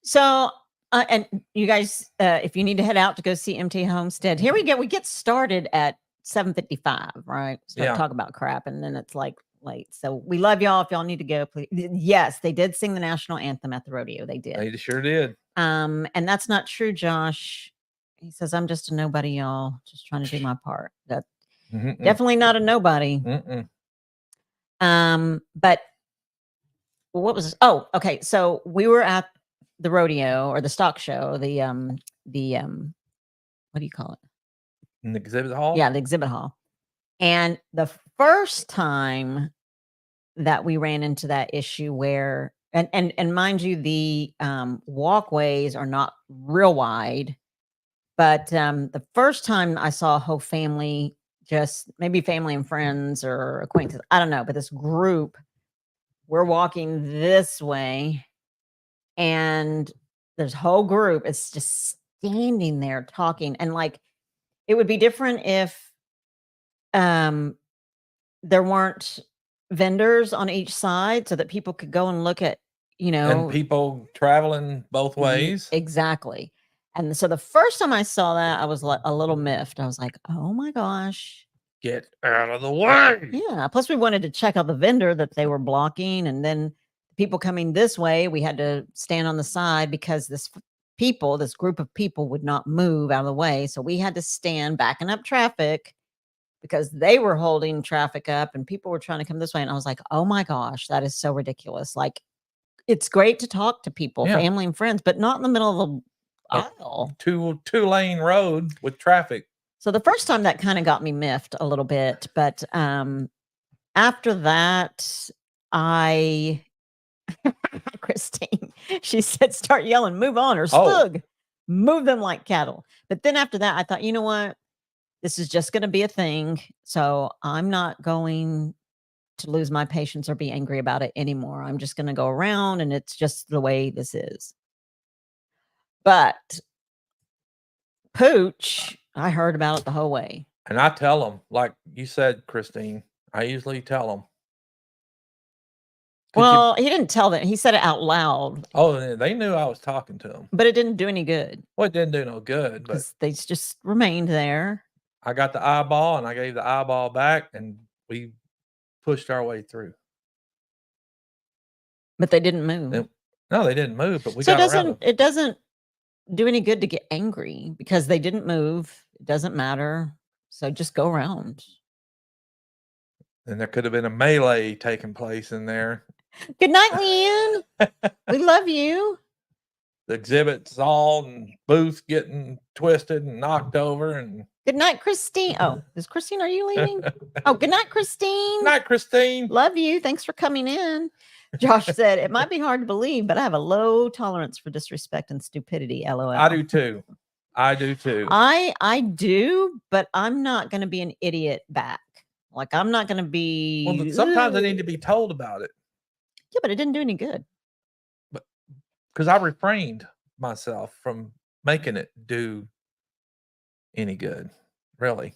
So, and you guys, if you need to head out to go see MT Homestead, here we go. We get started at 7:55, right? Start talk about crap, and then it's like late. So we love y'all. If y'all need to go, please. Yes, they did sing the national anthem at the rodeo. They did. They sure did. And that's not true, Josh. He says, I'm just a nobody, y'all. Just trying to do my part. That's definitely not a nobody. But what was, oh, okay. So we were at the rodeo or the stock show, the what do you call it? In the exhibit hall? Yeah, the exhibit hall. And the first time that we ran into that issue where, and mind you, the walkways are not real wide, but the first time I saw a whole family, just maybe family and friends or acquaintances, I don't know, but this group, we're walking this way and there's a whole group, it's just standing there talking. And like, it would be different if there weren't vendors on each side so that people could go and look at, and people traveling both ways. Exactly. And so the first time I saw that, I was like a little miffed. I was like, oh my gosh. Get out of the way. Yeah. Plus we wanted to check out the vendor that they were blocking. And then people coming this way, we had to stand on the side because this group of people would not move out of the way. So we had to stand backing up traffic because they were holding traffic up and people were trying to come this way. And I was like, oh my gosh, that is so ridiculous. Like, it's great to talk to people, family and friends, but not in the middle of the aisle. Two-lane road with traffic. So the first time that kind of got me miffed a little bit, but after that, Christine, she said, start yelling, move on or slug, move them like cattle. But then after that, I thought, you know what? This is just going to be a thing. So I'm not going to lose my patience or be angry about it anymore. I'm just going to go around and it's just the way this is. But Pooch, I heard about it the whole way. And I tell them, like you said, Christine, I usually tell them. Well, he didn't tell them. He said it out loud. Oh, they knew I was talking to them. But it didn't do any good. Well, it didn't do no good. Because they just remained there. I got the eyeball and I gave the eyeball back and we pushed our way through. But they didn't move. No, they didn't move, but we got around them. It doesn't do any good to get angry because they didn't move. It doesn't matter. So just go around. And there could have been a melee taking place in there. Good night, Leanne. We love you. The exhibits all and booths getting twisted and knocked over. And good night, Christine. Oh, is Christine, are you leaving? Oh, good night, Christine. Good night, Christine. Love you. Thanks for coming in. Josh said, it might be hard to believe, but I have a low tolerance for disrespect and stupidity. LOL. I do too. I do too. I do, but I'm not going to be an idiot back. Like, I'm not going to be. Well, sometimes I need to be told about it. Yeah, but it didn't do any good. But because I refrained myself from making it do any good, really.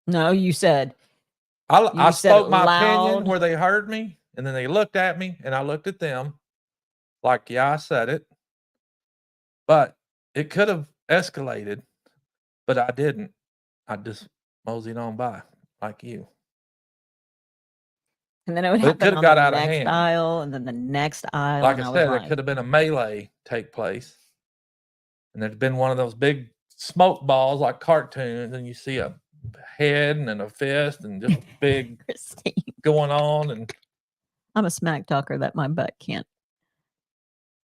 No, you said. I spoke my opinion where they heard me. And then they looked at me and I looked at them like, yeah, I said it. But it could have escalated, but I didn't. I just moseyed on by like you. And then it would happen on the next aisle and then the next aisle. Like I said, there could have been a melee take place. And there's been one of those big smoke balls like cartoons and you see a head and then a fist and just big going on. And I'm a smack talker that my butt can't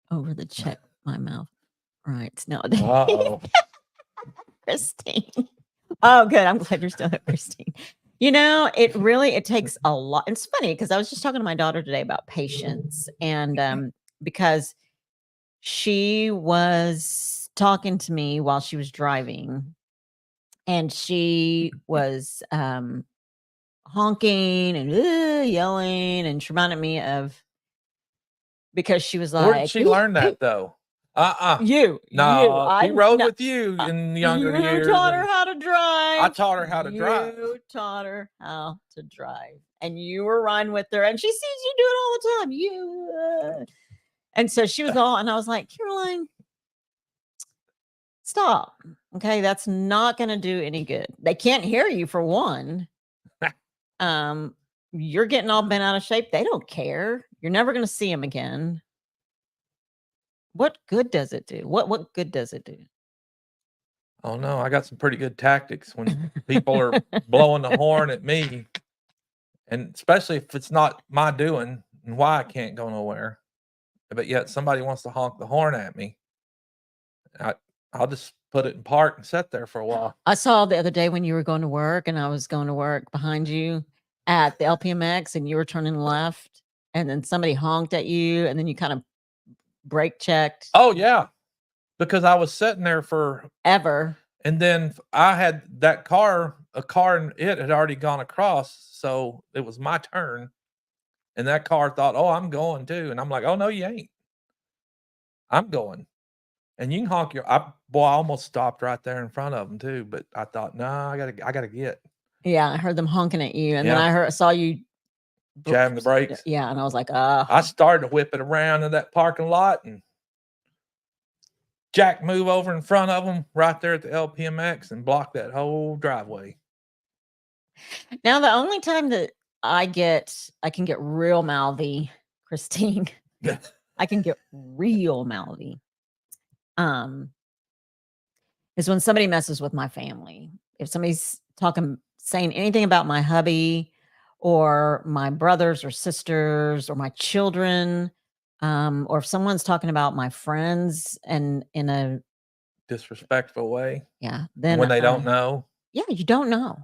over the check my mouth right nowadays. Christine. Oh, good. I'm glad you're still there, Christine. You know, it takes a lot. It's funny because I was just talking to my daughter today about patience and because she was talking to me while she was driving and she was honking and yelling and she reminded me of because she was Where did like, she learn that though? You, No, she rode no, with you in younger you years. taught her how to drive. I taught her how to drive. You taught her how to drive, and you were riding with her, and she sees you do it all the time. And so she was all, and I was like, Caroline, stop. Okay, that's not going to do any good. They can't hear you for one. You're getting all bent out of shape. They don't care. You're never going to see them again. What good does it do? What good does it do? Oh no, I got some pretty good tactics when people are blowing the horn at me, and especially if it's not my doing and why I can't go nowhere, but yet somebody wants to honk the horn at me. I'll just put it in park and sit there for a while. I saw the other day when you were going to work, and I was going to work behind you at the LPMX, and you were turning left, and then somebody honked at you, and then you kind of brake checked. Oh yeah, because I was sitting there forever, and then I had a car, and it had already gone across, so it was my turn, and that car thought, "Oh, I'm going too," and I'm like, "Oh no, you ain't. I'm going." And you can honk I almost stopped right there in front of them too, but I thought, no, I gotta get. Yeah, I heard them honking at you, and then I saw you jamming the brakes. Yeah, and I was like, I started to whip it around in that parking lot, and Jack move over in front of them right there at the LPMX and block that whole driveway. Now, the only time that I can get real mouthy, Christine, I can get real mouthy. Is when somebody messes with my family. If somebody's saying anything about my hubby or my brothers or sisters or my children, or if someone's talking about my friends and in a disrespectful way. Yeah. Then when they don't know. Yeah, you don't know.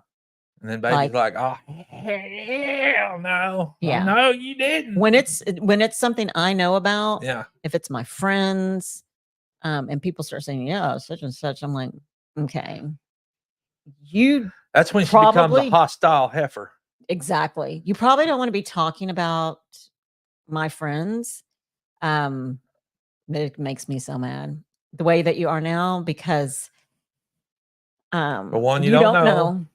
And then baby's like, oh, hell no. Yeah. Oh, no, you didn't. When it's something I know about, yeah. If it's my friends, and people start saying, yeah, such and such, I'm like, okay. That's when she becomes a hostile heifer. Exactly. You probably don't want to be talking about my friends. It makes me so mad the way that you are now, because for one, you don't know.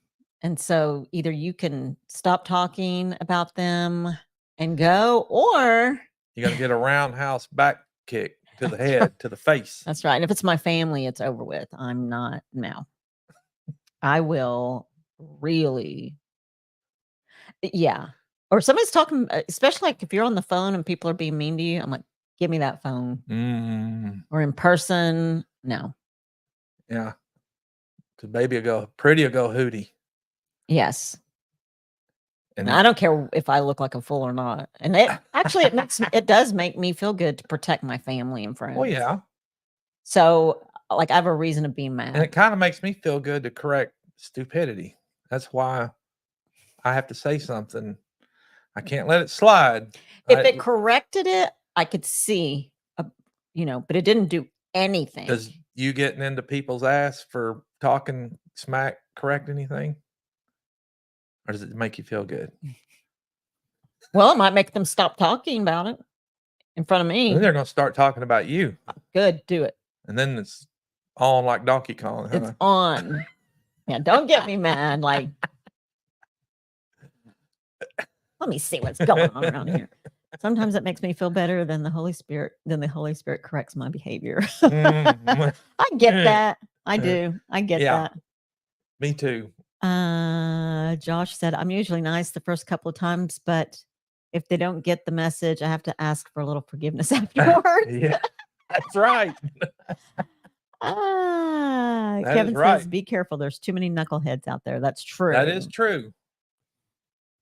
And so either you can stop talking about them and go, or you're going to get a roundhouse back kick to the head, to the face. That's right. And if it's my family, it's over with. I'm not now. I will really. Yeah. Or somebody's talking, especially like if you're on the phone and people are being mean to you, I'm like, give me that phone. Or in person. No. Yeah. Because baby will go, Pretty will go hootie. Yes. And I don't care if I look like a fool or not. And it does make me feel good to protect my family and friends. Well, yeah. So like I have a reason to be mad. And it kind of makes me feel good to correct stupidity. That's why I have to say something. I can't let it slide. If it corrected it, I could see, but it didn't do anything. Does you getting into people's ass for talking smack correct anything? Or does it make you feel good? Well, it might make them stop talking about it in front of me. Then they're going to start talking about you. Good, do it. And then it's on like Donkey Kong. Huh? It's on. Yeah, don't get me mad. Like, let me see what's going on around here. Sometimes it makes me feel better than the Holy Spirit. Then the Holy Spirit corrects my behavior. I get that. I do. I get that. Me too. Josh said, I'm usually nice the first couple of times, but if they don't get the message, I have to ask for a little forgiveness afterwards. Yeah, that's right. Kevin says, be careful. There's too many knuckleheads out there. That's true. That is true.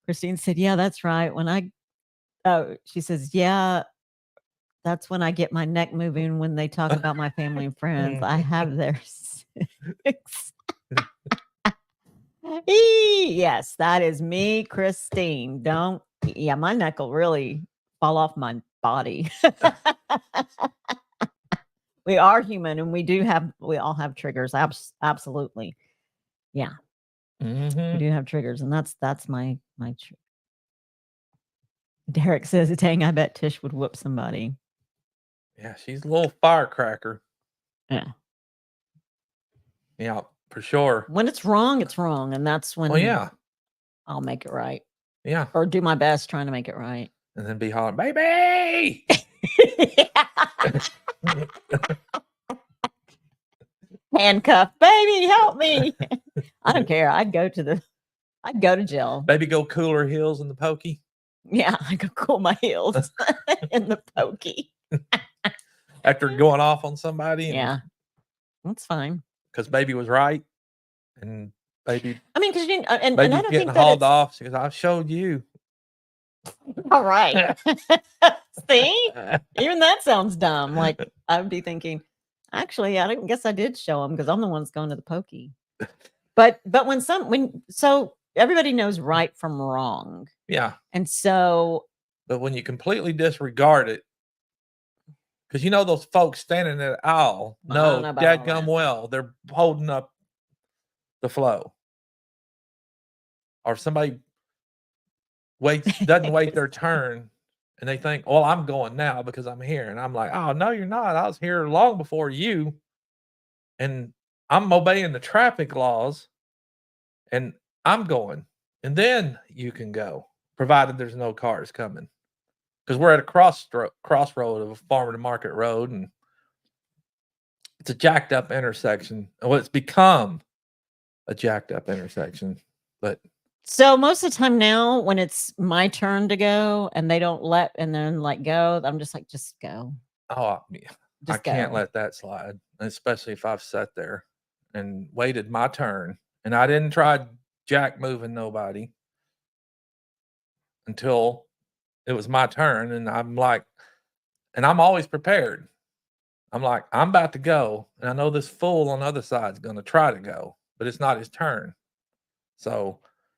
Christine said, yeah, that's right. She says, yeah, that's when I get my neck moving when they talk about my family and friends. I have their six. Yes, that is me, Christine. My neck will really fall off my body. We are human, and we all have triggers. Absolutely. Yeah. We do have triggers, and that's my Derek says, dang, I bet Tish would whoop somebody. Yeah, she's a little firecracker. Yeah. Yeah, for sure. When it's wrong, and that's when yeah. I'll make it right. Yeah. Or do my best trying to make it right. And then be hollering, baby! Handcuff, baby, help me. I don't care. I'd go to jail. Baby go cool her heels in the pokey. Yeah, I could cool my heels in the pokey. After going off on somebody. Yeah. That's fine. Because baby was right. And baby. I mean, because you didn't, and baby's I don't getting think hauled off because I showed you. All right. See? Even that sounds dumb. Like I would be thinking, actually, I don't guess I did show him because I'm the one that's going to the pokey. But so everybody knows right from wrong. Yeah. And so, but when you completely disregard it, because you know those folks standing in the aisle, no, dadgum well, they're holding up the flow. Or somebody doesn't wait their turn, and they think, well, I'm going now because I'm here. And I'm like, oh, no, you're not. I was here long before you. And I'm obeying the traffic laws, and I'm going. And then you can go, provided there's no cars coming. Because we're at a crossroad of a farmer to market road, and it's a jacked up intersection. Well, it's become a jacked up intersection. But so most of the time now, when it's my turn to go and they don't go, I'm just like, just go. Oh, yeah. I can't let that slide, especially if I've sat there and waited my turn. And I didn't try jack moving nobody until it was my turn. And I'm like, and I'm always prepared. I'm like, I'm about to go. And I know this fool on the other side is going to try to go, but it's not his turn. So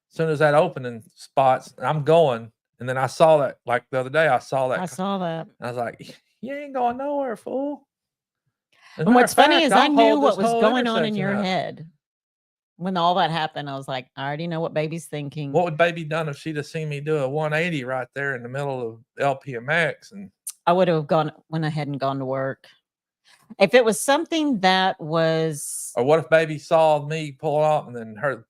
as soon as that opening spots, I'm going. And then I saw that, like the other day, I saw that. And I was like, you ain't going nowhere, fool. And what's funny is I knew what was going on in your head. When all that happened, I was like, I already know what baby's thinking. What would baby done if she'd have seen me do a 180 right there in the middle of LPMX? And I would have went ahead and gone to work. If it was something that was... Or what if baby saw me pull off and then her...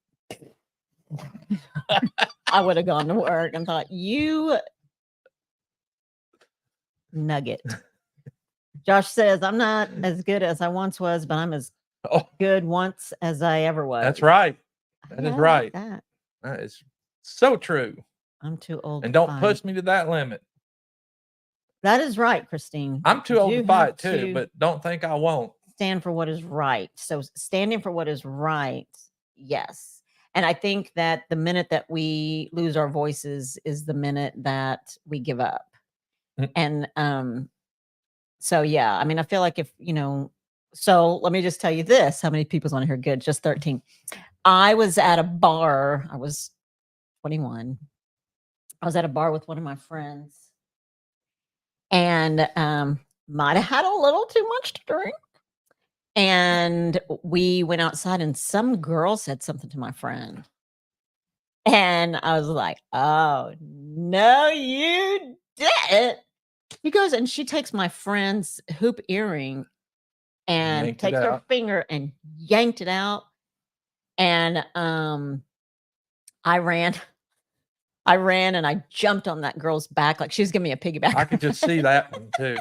I would have gone to work and thought, you nugget. Josh says, I'm not as good as I once was, but I'm as good once as I ever was. That's right. That is right. Like that is so true. I'm too old. And don't push me to that limit. That is right, Christine. I'm too old to fight too, but don't think I won't. Stand for what is right. So standing for what is right, yes. And I think that the minute that we lose our voices is the minute that we give up. And so, yeah, I mean, I feel like so let me just tell you this. How many people's on here? Good. Just 13. I was at a bar. I was 21. I was at a bar with one of my friends and might have had a little too much to drink. And we went outside and some girl said something to my friend. And I was like, oh, no, you didn't. He goes and she takes my friend's hoop earring and takes her finger and yanked it out. And I ran and I jumped on that girl's back like she was giving me a piggyback. I could just see that one too.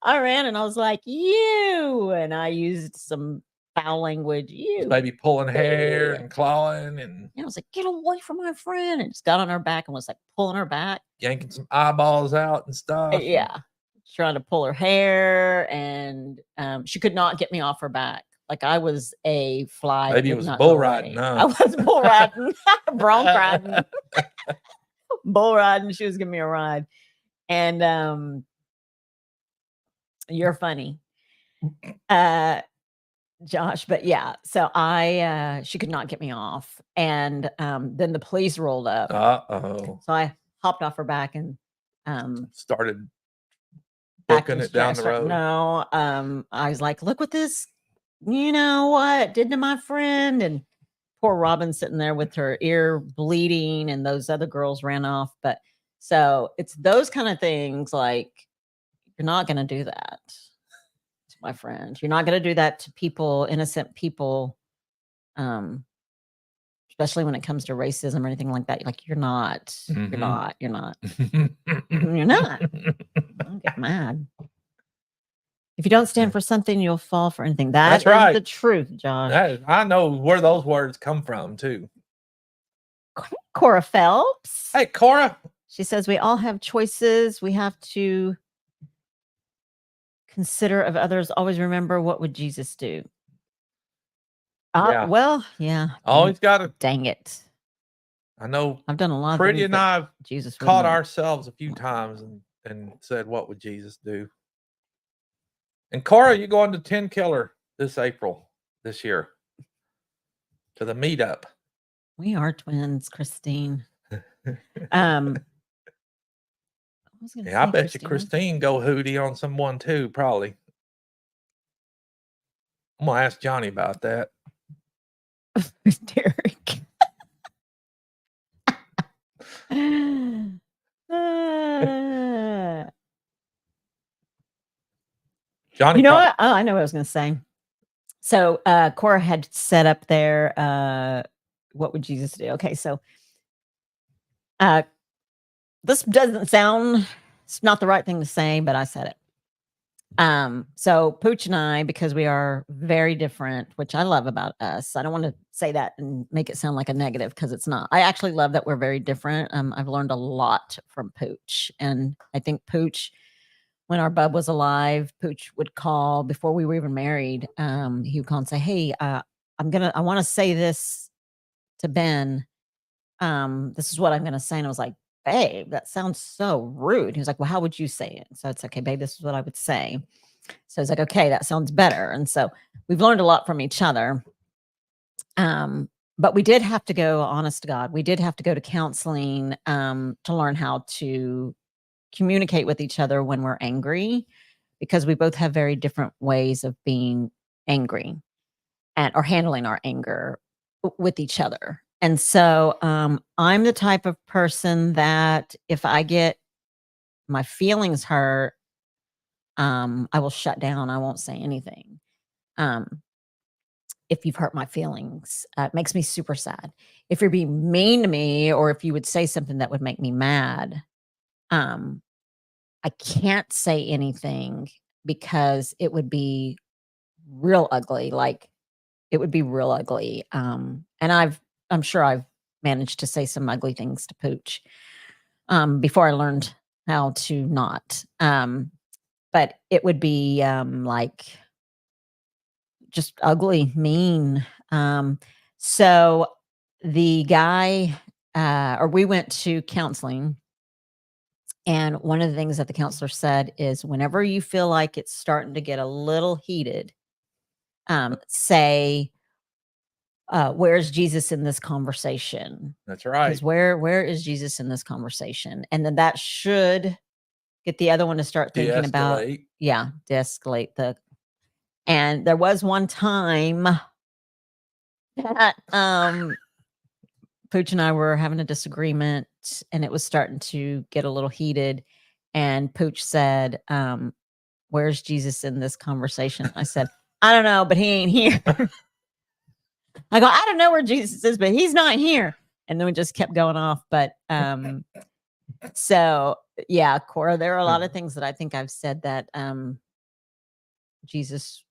I ran and I was like, you, and I used some foul language. You baby pulling hair and clawing and I was like, get away from my friend, and just got on her back and was like pulling her back, yanking some eyeballs out and stuff. Yeah, trying to pull her hair, and she could not get me off her back. Like I was a fly. Maybe it was bull riding. No. I was bull riding, bronc riding, bull riding. She was giving me a ride, and you're funny, Josh. But yeah, so she could not get me off, and then the police rolled up. So I hopped off her back and started booking it down the road. No, I was like, look what this, you know what did to my friend, and poor Robin sitting there with her ear bleeding, and those other girls ran off. But So it's those kind of things like you're not going to do that to my friend. You're not going to do that to people, innocent people, especially when it comes to racism or anything like that. Like you're not. You're not. You're not. You're not. Don't get mad. If you don't stand for something, you'll fall for anything. That's That is right. the truth, Josh. I know where those words come from too. Cora Phelps. Hey, Cora. She says we all have choices. We have to consider of others. Always remember, what would Jesus do? Yeah. Well, yeah. Always got to. Dang it. I know. I've done a lot of Pretty things and that I've Jesus caught wouldn't. ourselves a few times and said, what would Jesus do? And Cora, you going to 10 Killer this April, this year, to the meetup. We are twins, Christine. Yeah, I bet you Christine go hootie on someone too, probably. I'm gonna ask Johnny about that. Derek. Johnny, you know what? Oh, I know what I was going to say. So Cora had set up there. What would Jesus do? Okay, so this doesn't sound. It's not the right thing to say, but I said it. So Pooch and I, because we are very different, which I love about us. I don't want to say that and make it sound like a negative because it's not. I actually love that we're very different. I've learned a lot from Pooch, and I think Pooch, when our bub was alive, Pooch would call before we were even married. He would call and say, "Hey, I want to say this to Ben. This is what I'm going to say." And I was like, "Babe, that sounds so rude." He was like, "Well, how would you say it?" So it's okay, babe, this is what I would say. So it's like, okay, that sounds better. And so we've learned a lot from each other. But we did have to go, honest to God, we did have to go to counseling to learn how to communicate with each other when we're angry, because we both have very different ways of being angry or handling our anger with each other. And so I'm the type of person that if I get my feelings hurt, I will shut down. I won't say anything. If you've hurt my feelings, it makes me super sad. If you're being mean to me, or if you would say something that would make me mad, I can't say anything because it would be real ugly. Like it would be real ugly. And I'm sure I've managed to say some ugly things to Pooch before I learned how to not. But it would be like just ugly, mean. So the guy, or we went to counseling, and one of the things that the counselor said is whenever you feel like it's starting to get a little heated, say, where's Jesus in this conversation? That's right. Because where is Jesus in this conversation? And then that should get the other one to start thinking about, de-escalate and there was one time that Pooch and I were having a disagreement, and it was starting to get a little heated, and Pooch said, where's Jesus in this conversation? I said, I don't know, but he ain't here. I go, I don't know where Jesus is, but he's not here. And then we just kept going off. But so yeah, Cora, there are a lot of things that I think I've said that Jesus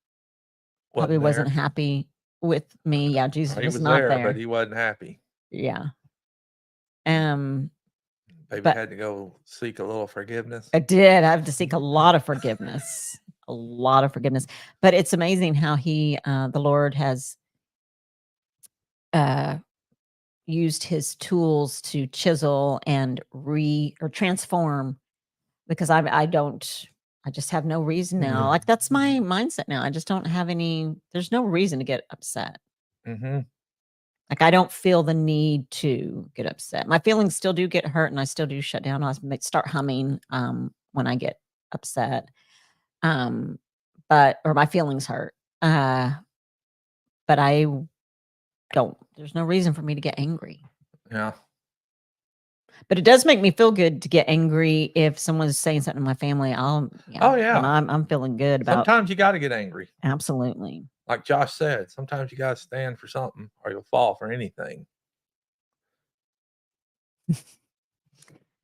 probably wasn't happy with me. Yeah, Jesus was not there, but he wasn't happy. Yeah. Maybe had to go seek a little forgiveness. I did. I have to seek a lot of forgiveness. A lot of forgiveness. But it's amazing how the Lord has used his tools to chisel and transform, because I just have no reason now. Like that's my mindset now. I just don't have there's no reason to get upset. Like I don't feel the need to get upset. My feelings still do get hurt, and I still do shut down. I start humming when I get upset. Or my feelings hurt. But there's no reason for me to get angry. Yeah. But it does make me feel good to get angry if someone's saying something to my family. Oh, yeah. I'm feeling good about. Sometimes you got to get angry. Absolutely. Like Josh said, sometimes you got to stand for something or you'll fall for anything.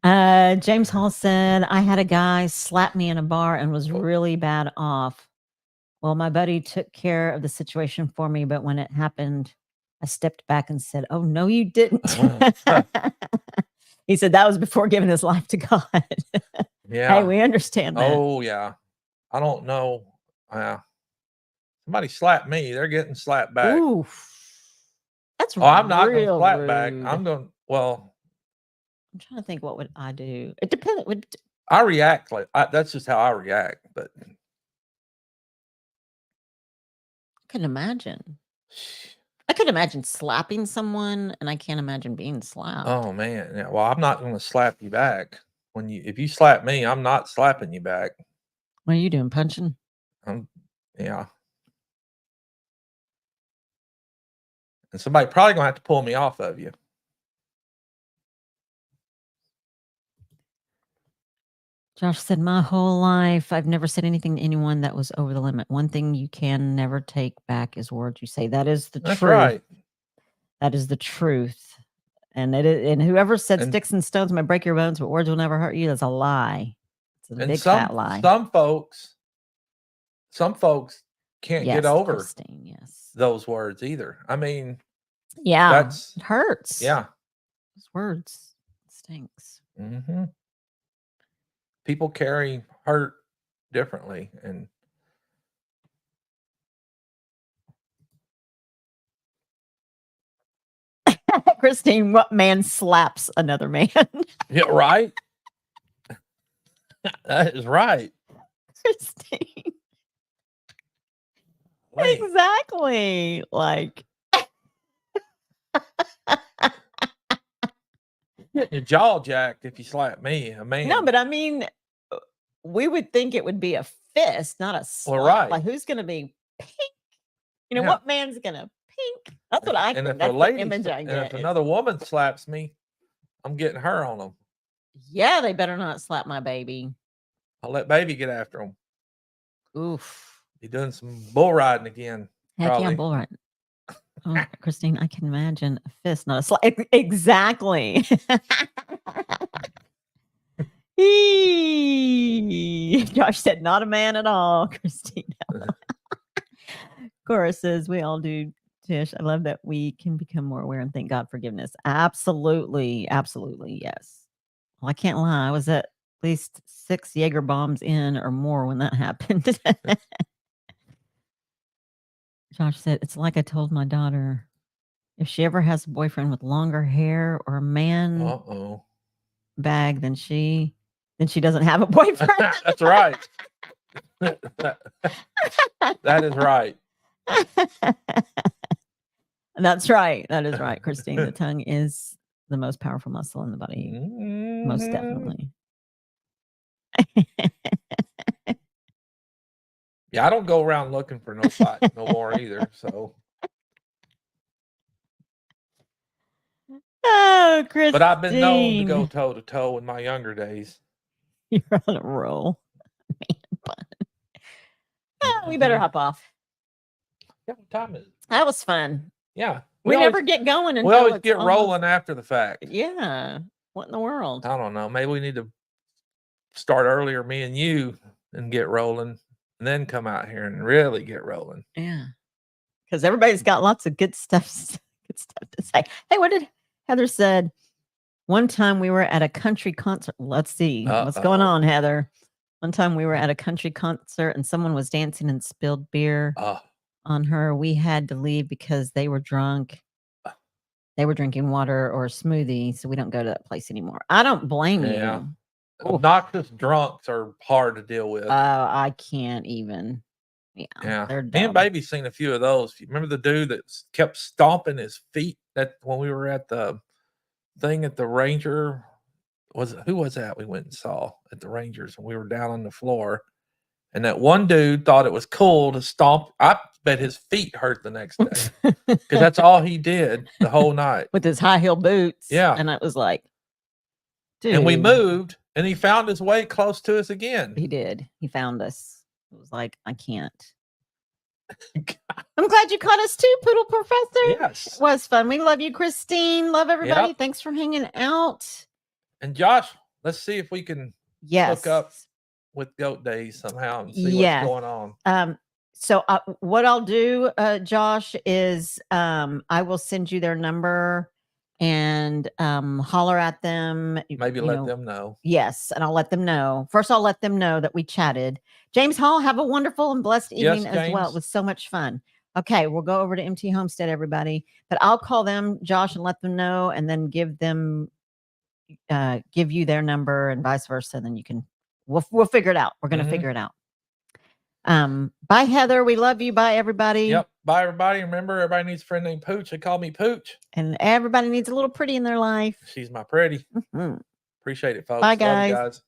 James Hall said, I had a guy slap me in a bar and was really bad off. Well, my buddy took care of the situation for me, but when it happened, I stepped back and said, oh, no, you didn't. He said that was before giving his life to God. Yeah. Hey, we understand that. Oh, yeah. I don't know. Somebody slapped me. They're getting slapped back. Oof. That's I'm not going to real slap rude. back. I'm trying to think, what would I do? It depends. I react that's just how I react. But I couldn't imagine. I could imagine slapping someone, and I can't imagine being slapped. Oh man, yeah. Well, I'm not going to slap you back. If you slap me, I'm not slapping you back. What are you doing? Punching? Yeah. And somebody probably gonna have to pull me off of you. Josh said, my whole life, I've never said anything to anyone that was over the limit. One thing you can never take back is words you say. That is the truth. Right. That is the truth. And whoever said sticks and stones might break your bones, but words will never hurt you, that's a lie. It's a big fat lie. Some folks can't get over those words either. I mean, yeah, it hurts. Yeah. Those words stinks. Mm-hmm. People carry hurt differently. And Christine, what man slaps another man? Yeah, right. That is right. Christine. Exactly. Like getting your jaw jacked if you slap me, a man. No, but I mean, we would think it would be a fist, not a slap. Well, right. Like, who's going to be pink? You know, what man's going to pink? That's what I think. That's the image I get. And if another woman slaps me, I'm getting her on them. Yeah, they better not slap my baby. I'll let baby get after them. Oof. You're doing some bull riding again. Heck yeah, bull riding. Oh, Christine, I can imagine a fist, not a slap. Exactly. Josh said, not a man at all, Christine. Cora says, we all do, Tish. I love that we can become more aware and thank God for forgiveness. Absolutely. Absolutely. Yes. Well, I can't lie. I was at least 6 Jaeger bombs in or more when that happened. Josh said, it's like I told my daughter, if she ever has a boyfriend with longer hair or a man bag, then she doesn't have a boyfriend. That's right. That is right. That's right. That is right, Christine. The tongue is the most powerful muscle in the body. Most definitely. Yeah, I don't go around looking for no fight no more either. So. Oh, Christine. But I've been known to go toe to toe in my younger days. You're on a roll. Man bun. We better hop off. Yeah, what time is it? That was fun. Yeah. We never get going until we always get rolling after the fact. Yeah. What in the world? I don't know. Maybe we need to start earlier, me and you, and get rolling, and then come out here and really get rolling. Yeah. Because everybody's got lots of good stuff to say. Hey, what did Heather said? One time we were at a country concert. Let's see. What's going on, Heather? One time we were at a country concert and someone was dancing and spilled beer on her. We had to leave because they were drunk. They were drinking water or a smoothie, so we don't go to that place anymore. I don't blame you. Obnoxious drunks are hard to deal with. I can't even. Yeah. Me and Baby's seen a few of those. You remember the dude that kept stomping his feet when we were at the thing at the Ranger? Who was that we went and saw at the Rangers? And we were down on the floor. And that one dude thought it was cool to stomp. I bet his feet hurt the next day because that's all he did the whole night with his high heel boots. Yeah. And it was like, And we Dude. moved, and he found his way close to us again. He did. He found us. It was like, I can't. I'm glad you caught us too, Poodle Professor. Yes. It was fun. We love you, Christine. Love everybody. Yep. Thanks for hanging out. And Josh, let's see if we can Yes. hook up with Goat Days somehow and see Yes. what's going on. So what I'll do, Josh, is I will send you their number and holler at them. Maybe let them know. Yes, and I'll let them know. First, I'll let them know that we chatted. James Hall, have a wonderful and blessed evening as well. It was so much fun. Okay, we'll go over to MT Homestead, everybody. But I'll call them, Josh, and let them know, and then give you their number and vice versa. And then you can, we'll figure it out. We're going to figure it out. Bye, Heather. We love you. Bye, everybody. Yep. Bye, everybody. Remember, everybody needs a friend named Pooch. They call me Pooch. And everybody needs a little pretty in their life. She's my pretty. Appreciate it, folks. Bye, Love you guys. guys.